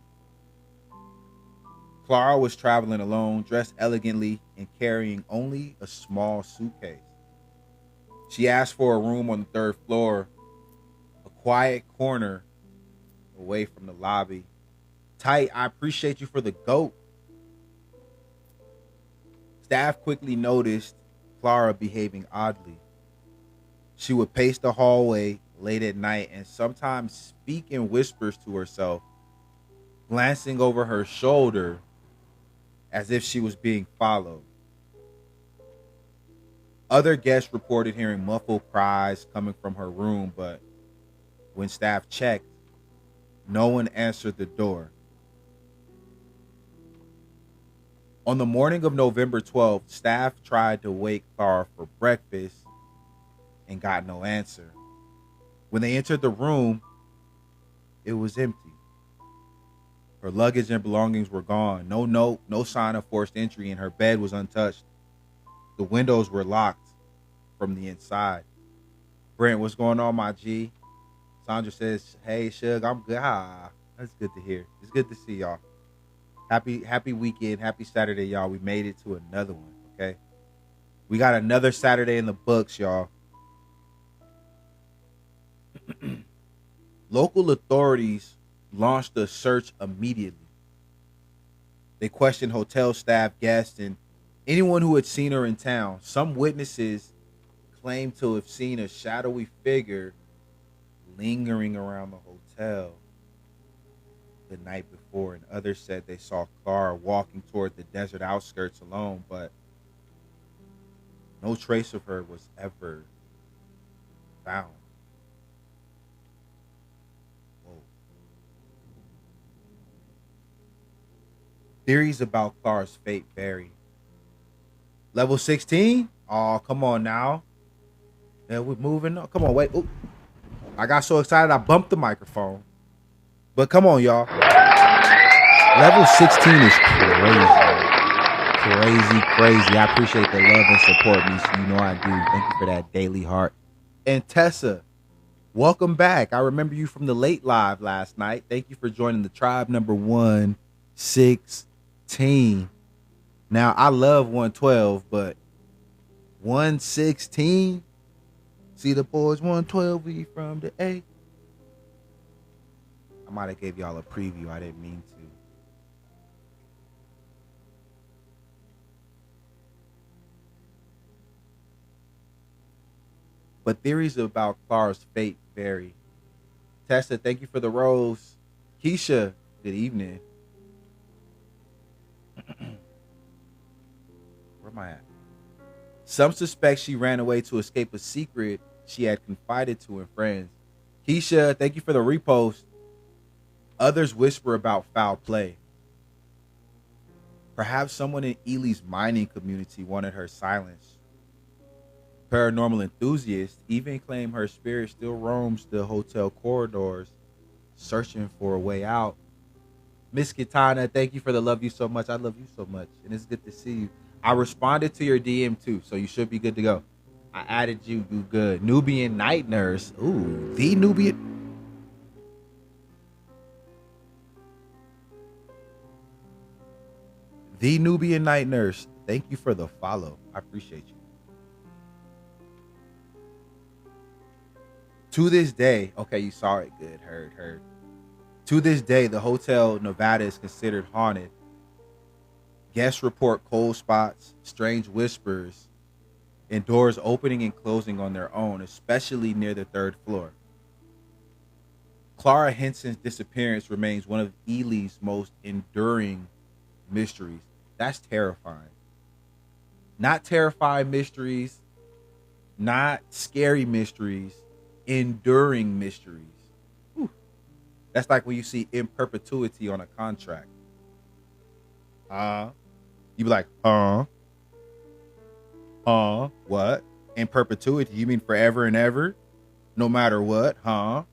Clara was traveling alone, dressed elegantly and carrying only a small suitcase. She asked for a room on the third floor, a quiet corner away from the lobby. Tight, I appreciate you for the goat. Staff quickly noticed Clara behaving oddly. She would pace the hallway late at night and sometimes speak in whispers to herself, glancing over her shoulder as if she was being followed. Other guests reported hearing muffled cries coming from her room, but when staff checked, no one answered the door. On the morning of November 12th, staff tried to wake Clara for breakfast and got no answer. When they entered the room, it was empty. Her luggage and belongings were gone. No note, no sign of forced entry, and her bed was untouched. The windows were locked from the inside. Brent, what's going on, my G? Sandra says, hey, Shug, I'm good. Ah, that's good to hear. It's good to see y'all. Happy weekend. Happy Saturday, y'all. We made it to another one, okay? We got another Saturday in the books, y'all. Local authorities launched a search immediately. They questioned hotel staff, guests, and anyone who had seen her in town. Some witnesses claimed to have seen a shadowy figure lingering around the hotel the night before, and others said they saw Clara walking toward the desert outskirts alone, but no trace of her was ever found. Whoa. Theories about Clar's fate vary. Level 16? Oh, come on now. Yeah, we're moving on. Come on, wait. Ooh. I got so excited I bumped the microphone. But come on, y'all. Level 16 is crazy. Crazy. I appreciate the love and support, Misha. You know I do. Thank you for that daily heart. And Tessa, welcome back. I remember you from the late live last night. Thank you for joining the tribe number 116. Now, I love 112, but 116? See the boys 112, we from the A. I might have gave y'all a preview. I didn't mean to. But theories about Clar's fate vary. Tessa, thank you for the rose. Keisha, good evening. Where am I at? Some suspect she ran away to escape a secret she had confided to her friends. Keisha, thank you for the repost. Others whisper about foul play. Perhaps someone in Ely's mining community wanted her silenced. Paranormal enthusiasts even claim her spirit still roams the hotel corridors, searching for a way out. Miss Kitana, thank you for the love you so much. I love you so much, and it's good to see you. I responded to your DM too, so you should be good to go. I added you. You good. Nubian Night Nurse. Ooh, the Nubian. The Nubian Night Nurse. Thank you for the follow. I appreciate you. To this day, okay, you saw it. Good. Heard. To this day, the Hotel Nevada is considered haunted. Guests report cold spots, strange whispers, and doors opening and closing on their own, especially near the third floor. Clara Henson's disappearance remains one of Ely's most enduring mysteries. That's terrifying. Not terrifying mysteries, not scary mysteries, enduring mysteries. Whew. That's like when you see in perpetuity on a contract. You be like, what? In perpetuity? You mean forever and ever? No matter what, huh?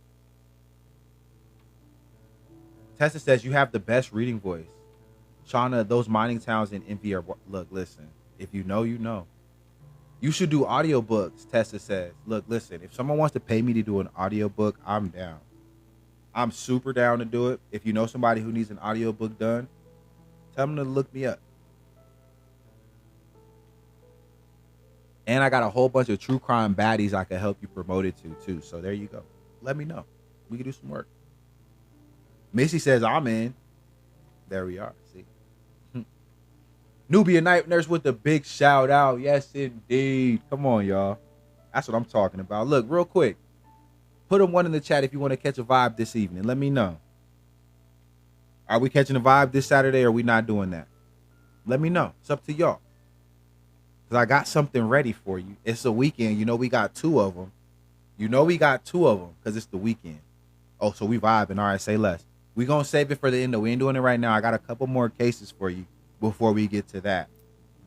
Tessa says you have the best reading voice. Shauna, those mining towns in Envy are... Look, listen. If you know, you know. You should do audiobooks, Tessa says. Look, listen. If someone wants to pay me to do an audiobook, I'm down. I'm super down to do it. If you know somebody who needs an audiobook done, tell them to look me up. And I got a whole bunch of true crime baddies I can help you promote it to, too. So there you go. Let me know. We can do some work. Missy says, I'm in. There we are. See? Nubia Night Nurse with the big shout out. Yes, indeed. Come on, y'all. That's what I'm talking about. Look, real quick. Put a 1 in the chat if you want to catch a vibe this evening. Let me know. Are we catching a vibe this Saturday or are we not doing that? Let me know. It's up to y'all. Because I got something ready for you. It's a weekend. You know we got 2 of them. Because it's the weekend. Oh, so we vibing. All right, say less. We going to save it for the end, though. We ain't doing it right now. I got a couple more cases for you before we get to that.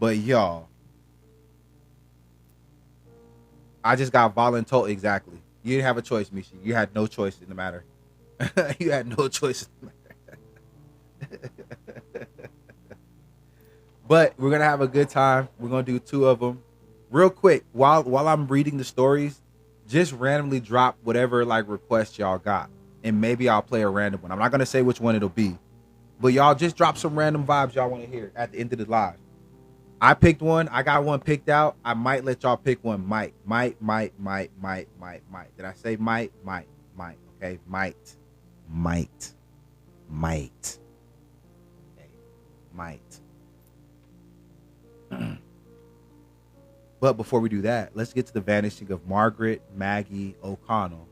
But, y'all, I just got voluntold. Exactly. You didn't have a choice, Misha. You had no choice in the matter. You had no choice in the matter. But we're going to have a good time. We're going to do 2 of them. Real quick, while I'm reading the stories, just randomly drop whatever like requests y'all got. And maybe I'll play a random one. I'm not going to say which one it'll be. But y'all just drop some random vibes y'all want to hear at the end of the live. I picked one. I got one picked out. I might let y'all pick one. Might. Did I say might? Might. Okay, might. Okay, might. But before we do that, let's get to the vanishing of Margaret Maggie O'Connell.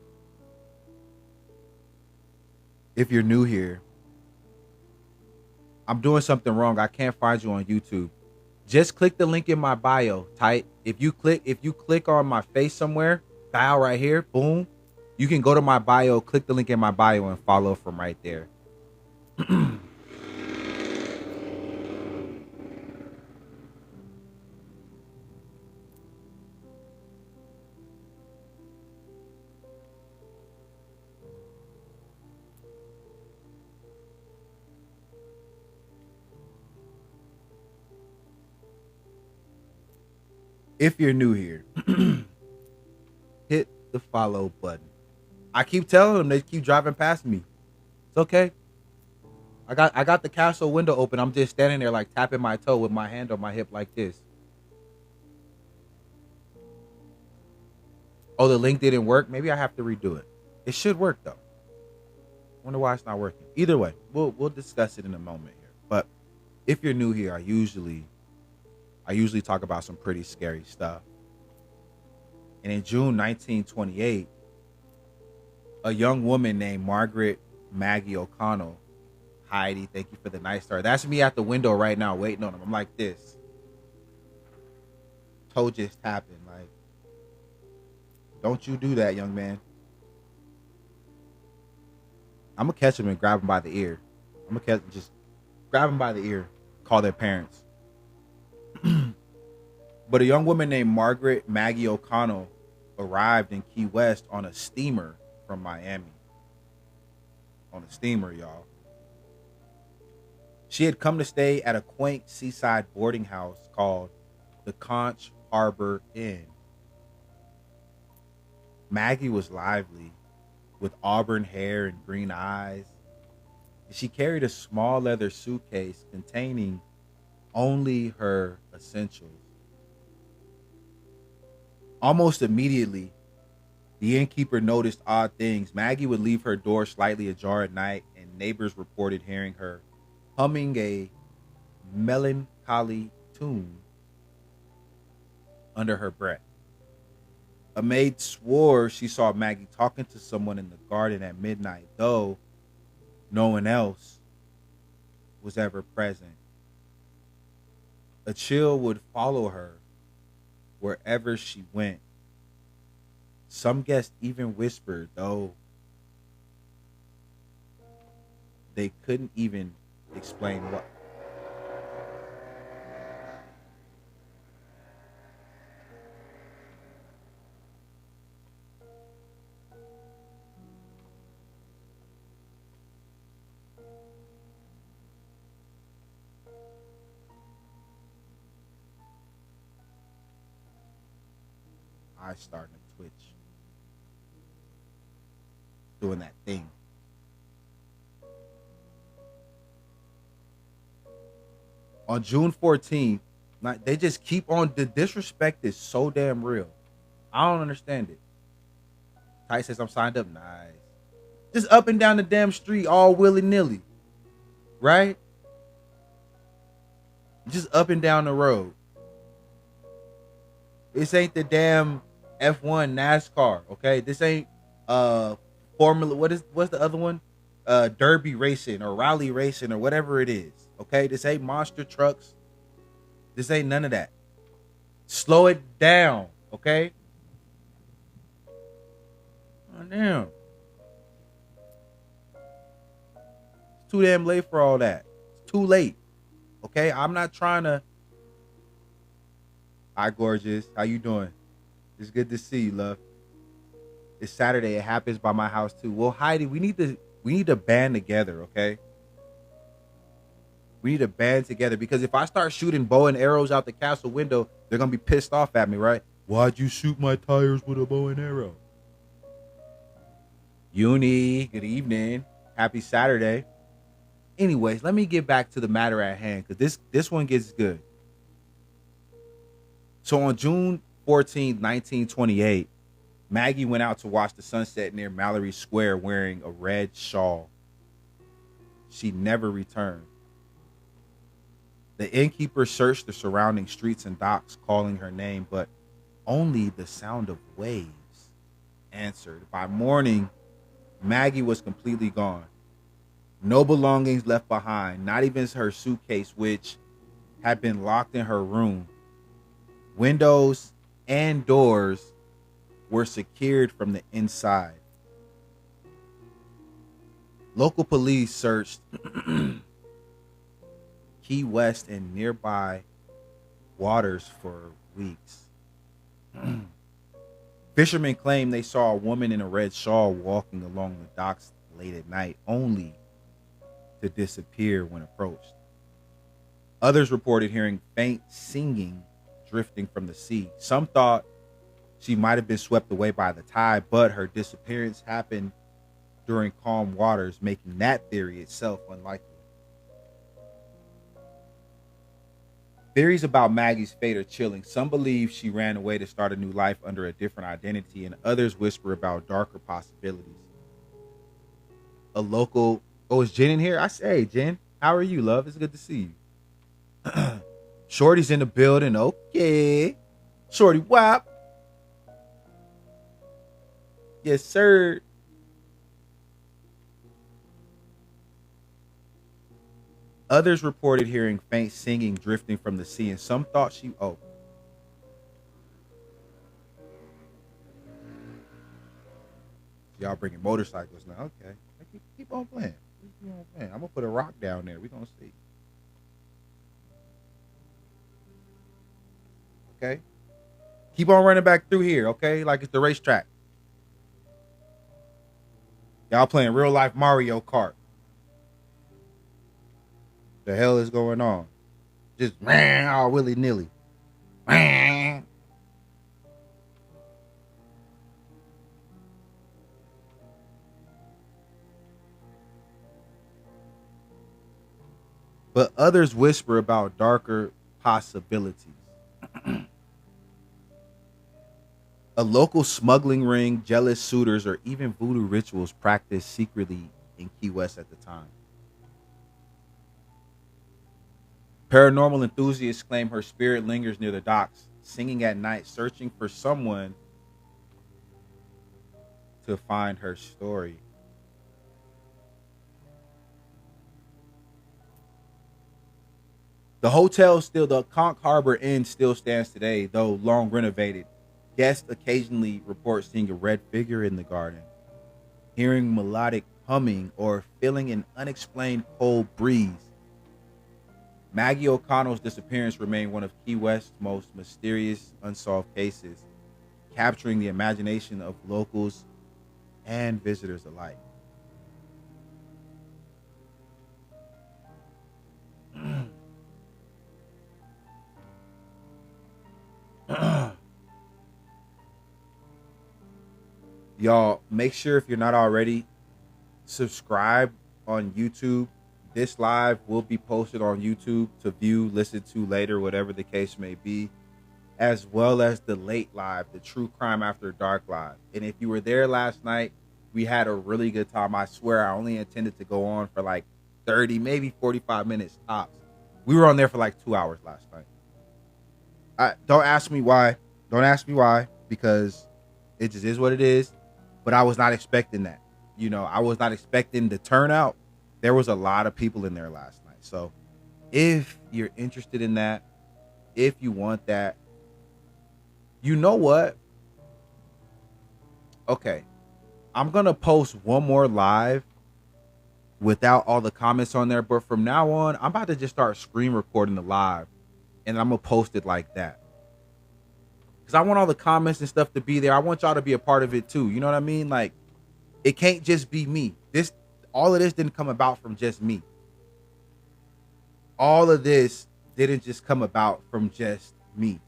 If you're new here, I'm doing something wrong. I can't find you on YouTube. Just click the link in my bio. Tight. If you click on my face somewhere, dial right here, boom. You can go to my bio, click the link in my bio, and follow from right there. If you're new here, hit the follow button. I keep telling them, they keep driving past me. It's okay. I got the castle window open. I'm just standing there like tapping my toe with my hand on my hip like this. Oh, the link didn't work. Maybe I have to redo it. It should work though. Wonder why it's not working. Either way, we'll discuss it in a moment here. But if you're new here, I usually talk about some pretty scary stuff. And in June 1928, a young woman named Margaret Maggie O'Connell. Heidi, thank you for the nice start. That's me at the window right now waiting on him. I'm like this. Toe just happened. Like, don't you do that, young man. I'm gonna catch him and grab him by the ear. I'm gonna just grab him by the ear, call their parents. But a young woman named Margaret Maggie O'Connell arrived in Key West on a steamer from Miami. On a steamer, y'all. She had come to stay at a quaint seaside boarding house called the Conch Harbor Inn. Maggie was lively, with auburn hair and green eyes. She carried a small leather suitcase containing only her essentials. Almost immediately, the innkeeper noticed odd things. Maggie would leave her door slightly ajar at night, and neighbors reported hearing her humming a melancholy tune under her breath. A maid swore she saw Maggie talking to someone in the garden at midnight, though no one else was ever present. A chill would follow her wherever she went. Some guests even whispered, though they couldn't even explain what. I started to twitch, doing that thing. On June 14th, like, they just keep on. The disrespect is so damn real. I don't understand it. Ty says I'm signed up. Nice. Just up and down the damn street, all willy nilly, right? Just up and down the road. This ain't the damn F1 NASCAR, okay? This ain't Formula. What's the other one? Derby racing or rally racing or whatever it is. Okay, this ain't monster trucks. This ain't none of that. Slow it down, okay? Oh, damn. It's too damn late for all that. It's too late. Okay, I'm not trying to. Hi, gorgeous. How you doing? It's good to see you, love. It's Saturday. It happens by my house too. Well, Heidi, we need to band together, okay? We need to band together because if I start shooting bow and arrows out the castle window, they're gonna be pissed off at me, right? Why'd you shoot my tires with a bow and arrow? Uni, good evening. Happy Saturday. Anyways, let me get back to the matter at hand because this one gets good. So on June 14th, 1928, Maggie went out to watch the sunset near Mallory Square wearing a red shawl. She never returned. The innkeeper searched the surrounding streets and docks calling her name, but only the sound of waves answered. By morning, Maggie was completely gone. No belongings left behind, not even her suitcase, which had been locked in her room. Windows and doors were secured from the inside. Local police searched Key West and nearby waters for weeks. Fishermen claimed they saw a woman in a red shawl walking along the docks late at night, only to disappear when approached. Others reported hearing faint singing drifting from the sea. Some thought she might have been swept away by the tide, but her disappearance happened during calm waters, making that theory itself unlikely. Theories about Maggie's fate are chilling. Some believe she ran away to start a new life under a different identity, and others whisper about darker possibilities. A local, oh, is Jen in here? I say, hey, Jen, how are you, love? It's good to see you. Shorty's in the building. Okay. Shorty WAP. Yes, sir. Others reported hearing faint singing drifting from the sea, and some thought she. Oh, y'all bringing motorcycles now? Okay, keep on playing. Keep on playing. I'm gonna put a rock down there. We gonna see. Okay, keep on running back through here. Okay, like it's the racetrack. Y'all playing real life Mario Kart. The hell is going on? Just man, all willy nilly. But others whisper about darker possibilities. A local smuggling ring, jealous suitors, or even voodoo rituals practiced secretly in Key West at the time. Paranormal enthusiasts claim her spirit lingers near the docks, singing at night, searching for someone to find her story. The Conch Harbor Inn still stands today, though long renovated. Guests occasionally report seeing a red figure in the garden, hearing melodic humming, or feeling an unexplained cold breeze. Maggie O'Connell's disappearance remained one of Key West's most mysterious unsolved cases, capturing the imagination of locals and visitors alike. Y'all, make sure if you're not already, subscribe on YouTube. This live will be posted on YouTube to view, listen to later, whatever the case may be, as well as the late live, the True Crime After Dark live. And if you were there last night, we had a really good time. I swear I only intended to go on for like 30, maybe 45 minutes tops. We were on there for like 2 hours last night. Don't ask me why. Don't ask me why, because it just is what it is. But I was not expecting that. I was not expecting the turnout. There was a lot of people in there last night. So if you're interested in that, if you want that, you know what? Okay. I'm going to post one more live without all the comments on there. But from now on, I'm about to just start screen recording the live. And I'm going to post it like that. Because I want all the comments and stuff to be there. I want y'all to be a part of it too. You know what I mean? Like, it can't just be me. All of this didn't come about from just me. All of this didn't just come about from just me.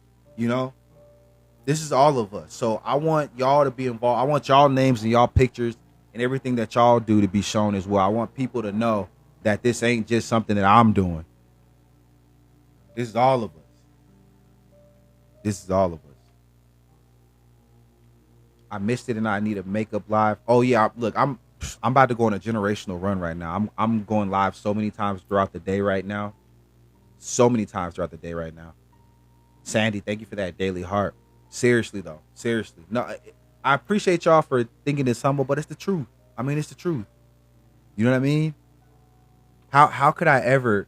This is all of us. So I want y'all to be involved. I want y'all names and y'all pictures and everything that y'all do to be shown as well. I want people to know that this ain't just something that I'm doing. This is all of us. This is all of us. I missed it and I need a makeup live. Oh yeah, look, I'm about to go on a generational run right now. I'm going live so many times throughout the day right now. So many times throughout the day right now. Sandy, thank you for that daily heart. Seriously though, seriously. No, I appreciate y'all for thinking it's humble, but it's the truth. I mean, it's the truth. You know what I mean? How could I ever?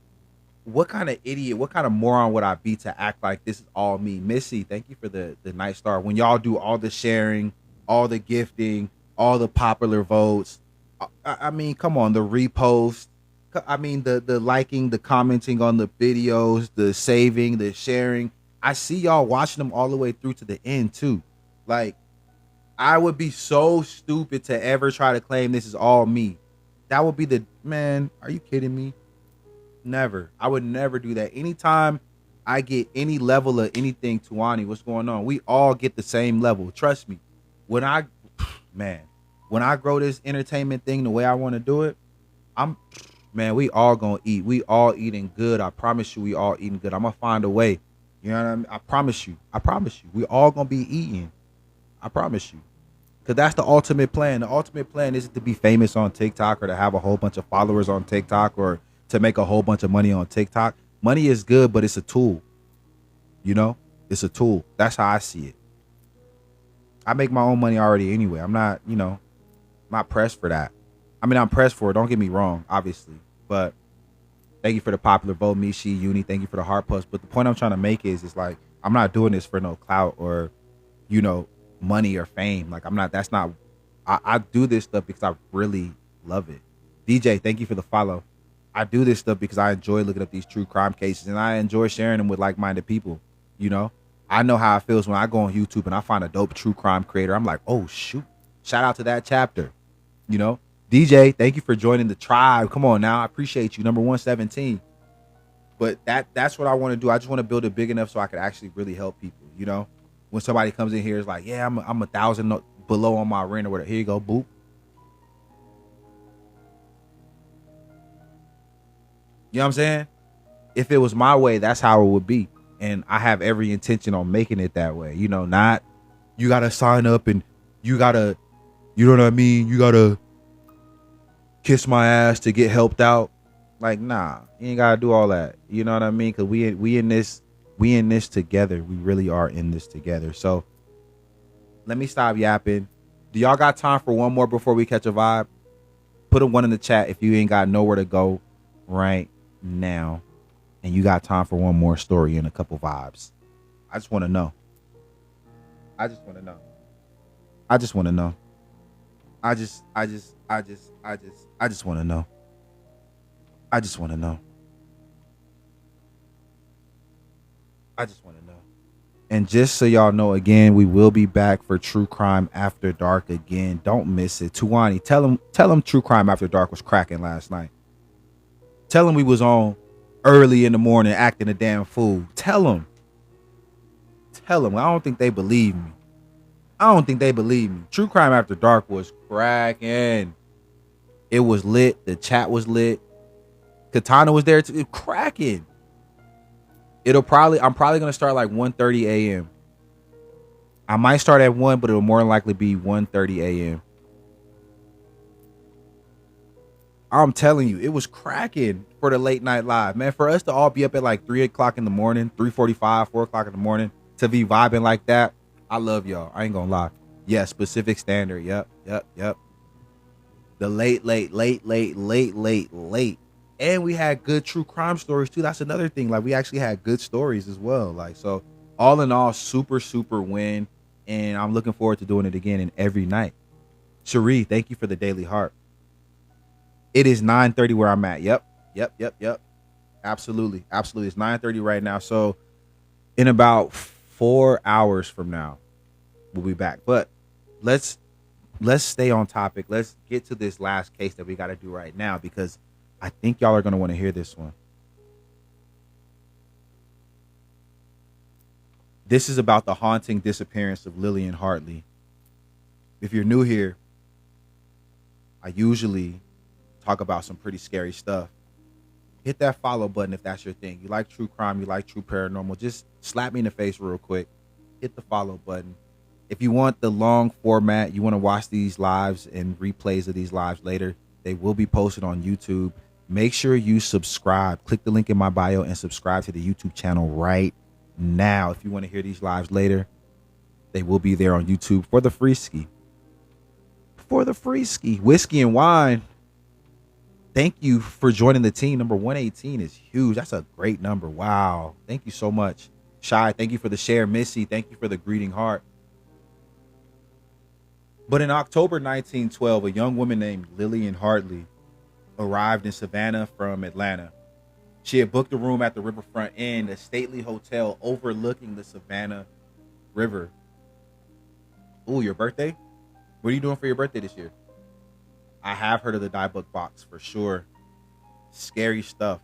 What kind of idiot? What kind of moron would I be to act like this is all me? Missy, thank you for the night star. When y'all do all the sharing, all the gifting, all the popular votes, I mean, come on, the repost. I mean, the liking, the commenting on the videos, the saving, the sharing. I see y'all watching them all the way through to the end too. Like, I would be so stupid to ever try to claim this is all me. That would be man. Are you kidding me? Never. I would never do that. Anytime I get any level of anything, Tuani, what's going on? We all get the same level. Trust me. When I, man, when I grow this entertainment thing the way I want to do it, I'm, man, we all gonna eat. We all eating good. I promise you, we all eating good. I'm gonna find a way. You know what I mean? I promise you. I promise you. We all gonna be eating. I promise you. Cause that's the ultimate plan. The ultimate plan isn't to be famous on TikTok or to have a whole bunch of followers on TikTok or to make a whole bunch of money on TikTok. Money is good, but it's a tool. You know, it's a tool. That's how I see it. I make my own money already anyway. I'm not, not pressed for that. I mean, I'm pressed for it. Don't get me wrong, obviously. But thank you for the popular vote, Mishi, Uni. Thank you for the heart plus. But the point I'm trying to make is like, I'm not doing this for no clout or, you know, money or fame. Like, I'm not, that's not, I do this stuff because I really love it. DJ, thank you for the follow. I do this stuff because I enjoy looking up these true crime cases and I enjoy sharing them with like-minded people. You know, I know how it feels when I go on YouTube and I find a dope true crime creator. I'm like, oh, shoot. Shout out to that chapter. You know, DJ, thank you for joining the tribe. Come on now. I appreciate you. Number 117. But that's what I want to do. I just want to build it big enough so I could actually really help people. You know, when somebody comes in here, is like, yeah, I'm 1,000 below on my rent or whatever. Here you go. Boop. You know what I'm saying? If it was my way, that's how it would be. And I have every intention on making it that way. You know, not you got to sign up and you got to, you know what I mean? You got to kiss my ass to get helped out. Like, nah, you ain't got to do all that. You know what I mean? Because we in this together. We really are in this together. So let me stop yapping. Do y'all got time for one more before we catch a vibe? Put a one in the chat if you ain't got nowhere to go right now. And you got time for one more story and a couple vibes. I just want to know. I just want to know. I just want to know. I just want to know. I just want to know. I just want to know. And just so y'all know, again, we will be back for True Crime After Dark again. Don't miss it. Tuwani, tell him True Crime After Dark was cracking last night. Tell him we was on early in the morning acting a damn fool. Tell him. I don't think they believe me. True Crime After Dark was cracking. It was lit. The chat was lit. Katana was there too. Cracking. I'm probably gonna start like 1:30 a.m. I might start at 1, but it'll more than likely be 1:30 a.m. I'm telling you, it was cracking for the late night live, man. For us to all be up at like 3 o'clock in the morning, 3:45, 4 o'clock in the morning, to be vibing like that, I love y'all. I ain't gonna lie. Yeah, Pacific Standard. Yep. The late. And we had good true crime stories too. That's another thing. Like, we actually had good stories as well. Like, so all in all, super win. And I'm looking forward to doing it again and every night. Cherie, thank you for the daily heart. It is 9:30 where I'm at. Yep. Absolutely. It's 9:30 right now. So in about 4 hours from now, we'll be back. But let's stay on topic. Let's get to this last case that we got to do right now, because I think y'all are going to want to hear this one. This is about the haunting disappearance of Lillian Hartley. If you're new here, I usually talk about some pretty scary stuff. Hit that follow button if that's your thing. You like true crime, you like true paranormal, just slap me in the face real quick. Hit the follow button. If you want the long format, you want to watch these lives and replays of these lives later, they will be posted on YouTube. Make sure you subscribe. Click the link in my bio and subscribe to the YouTube channel right now. If you want to hear these lives later, they will be there on YouTube for the free ski. Whiskey and wine. Thank you for joining the team. Number 118 is huge. That's a great number. Wow. Thank you so much. Shy, thank you for the share. Missy, thank you for the greeting heart. But in October 1912, a young woman named Lillian Hartley arrived in Savannah from Atlanta. She had booked a room at the Riverfront Inn, a stately hotel overlooking the Savannah River. Ooh, your birthday? What are you doing for your birthday this year? I have heard of the Die Book box for sure. Scary stuff.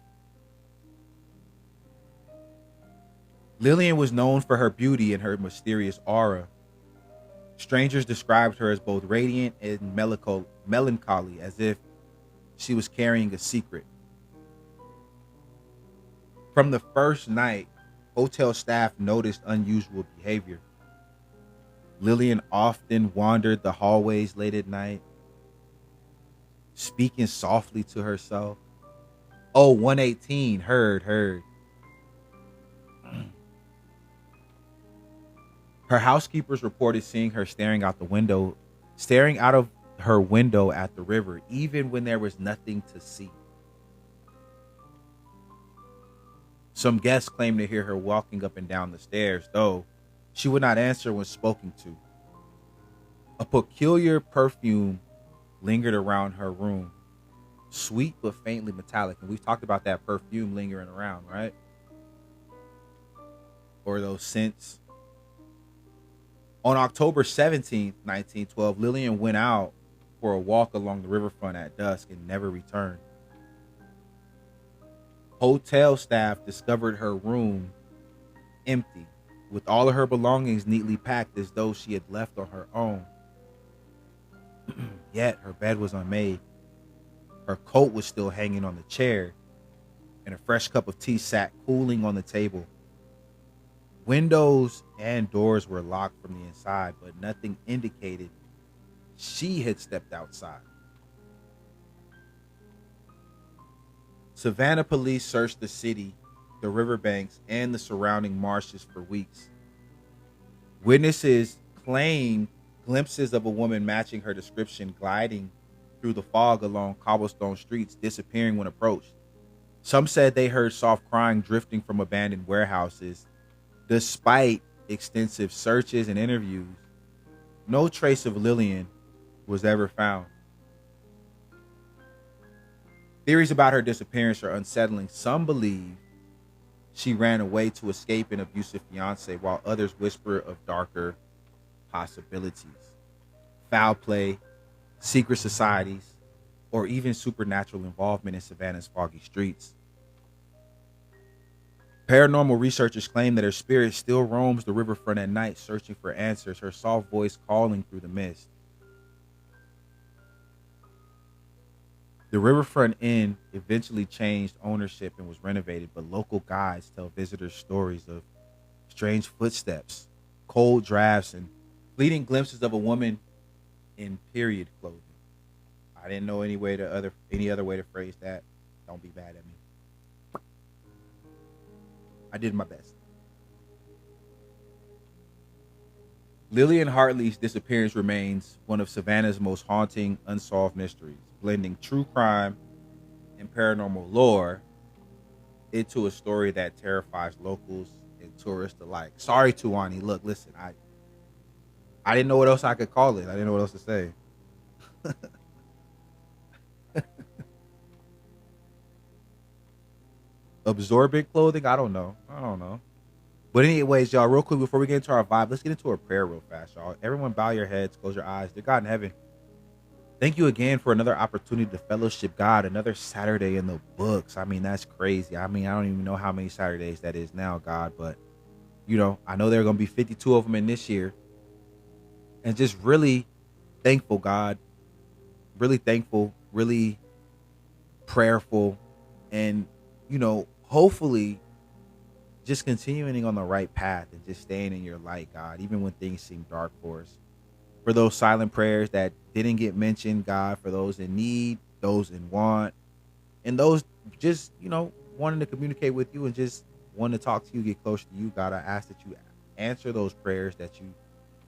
Lillian was known for her beauty and her mysterious aura. Strangers described her as both radiant and melancholy, as if she was carrying a secret. From the first night, hotel staff noticed unusual behavior. Lillian often wandered the hallways late at night, speaking softly to herself. Oh, 118, heard. Her housekeepers reported seeing her staring out of her window at the river, even when there was nothing to see. Some guests claimed to hear her walking up and down the stairs, though she would not answer when spoken to. A peculiar perfume lingered around her room, sweet but faintly metallic. And we've talked about that perfume lingering around, right? Or those scents. On October 17th, 1912, Lillian went out for a walk along the riverfront at dusk and never returned. Hotel staff discovered her room empty, with all of her belongings neatly packed as though she had left on her own. Yet her bed was unmade. Her coat was still hanging on the chair, and a fresh cup of tea sat cooling on the table. Windows and doors were locked from the inside, but nothing indicated she had stepped outside. Savannah police searched the city, the riverbanks, and the surrounding marshes for weeks. Witnesses claimed glimpses of a woman matching her description gliding through the fog along cobblestone streets, disappearing when approached. Some said they heard soft crying drifting from abandoned warehouses. Despite extensive searches and interviews, no trace of Lillian was ever found. Theories about her disappearance are unsettling. Some believe she ran away to escape an abusive fiance, while others whisper of darker possibilities: foul play, secret societies, or even supernatural involvement in Savannah's foggy streets. Paranormal researchers claim that her spirit still roams the riverfront at night, searching for answers, her soft voice calling through the mist. The Riverfront Inn eventually changed ownership and was renovated, but local guides tell visitors stories of strange footsteps, cold drafts, and fleeting glimpses of a woman in period clothing. I didn't know any other way to phrase that. Don't be mad at me. I did my best. Lillian Hartley's disappearance remains one of Savannah's most haunting unsolved mysteries, blending true crime and paranormal lore into a story that terrifies locals and tourists alike. Sorry, Tuani. Look, listen, I didn't know what else I could call it. I didn't know what else to say. Absorbent clothing? I don't know. But anyways, y'all, real quick before we get into our vibe, let's get into a prayer real fast, y'all. Everyone bow your heads, close your eyes. Dear God in heaven, thank you again for another opportunity to fellowship, God, another Saturday in the books. I mean, that's crazy. I mean, I don't even know how many Saturdays that is now, God, but I know there are going to be 52 of them in this year. And just really thankful, God. Really thankful, really prayerful, and hopefully just continuing on the right path and just staying in your light, God, even when things seem dark for us. For those silent prayers that didn't get mentioned, God, for those in need, those in want, and those just, wanting to communicate with you and just wanting to talk to you, get close to you, God, I ask that you answer those prayers, that you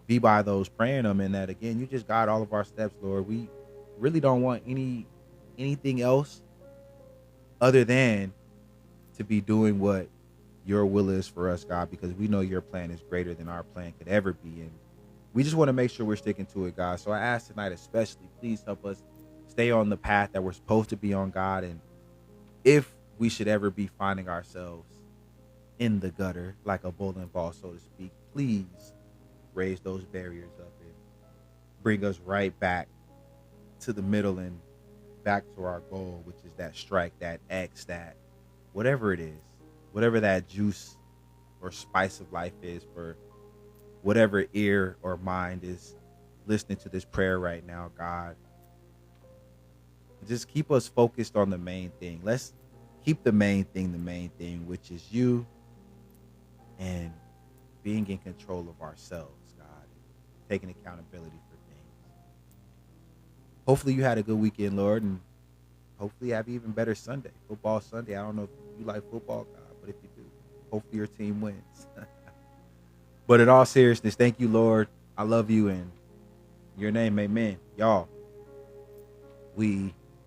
be by those praying them, and that, again, you just guide all of our steps, Lord. We really don't want anything else other than to be doing what your will is for us, God, because we know your plan is greater than our plan could ever be. And we just want to make sure we're sticking to it, God. So I ask tonight, especially, please help us stay on the path that we're supposed to be on, God. And if we should ever be finding ourselves in the gutter, like a bowling ball, so to speak, please raise those barriers up and bring us right back to the middle and back to our goal, which is that strike, that X, that whatever it is, whatever that juice or spice of life is for whatever ear or mind is listening to this prayer right now, God. Just keep us focused on the main thing. Let's keep the main thing, which is you and being in control of ourselves, God, taking accountability for things. Hopefully, you had a good weekend, Lord, and hopefully, you have an even better Sunday, football Sunday. I don't know if you like football, God, but if you do, hopefully your team wins. But in all seriousness, thank you, Lord. I love you, and your name, amen. Y'all, we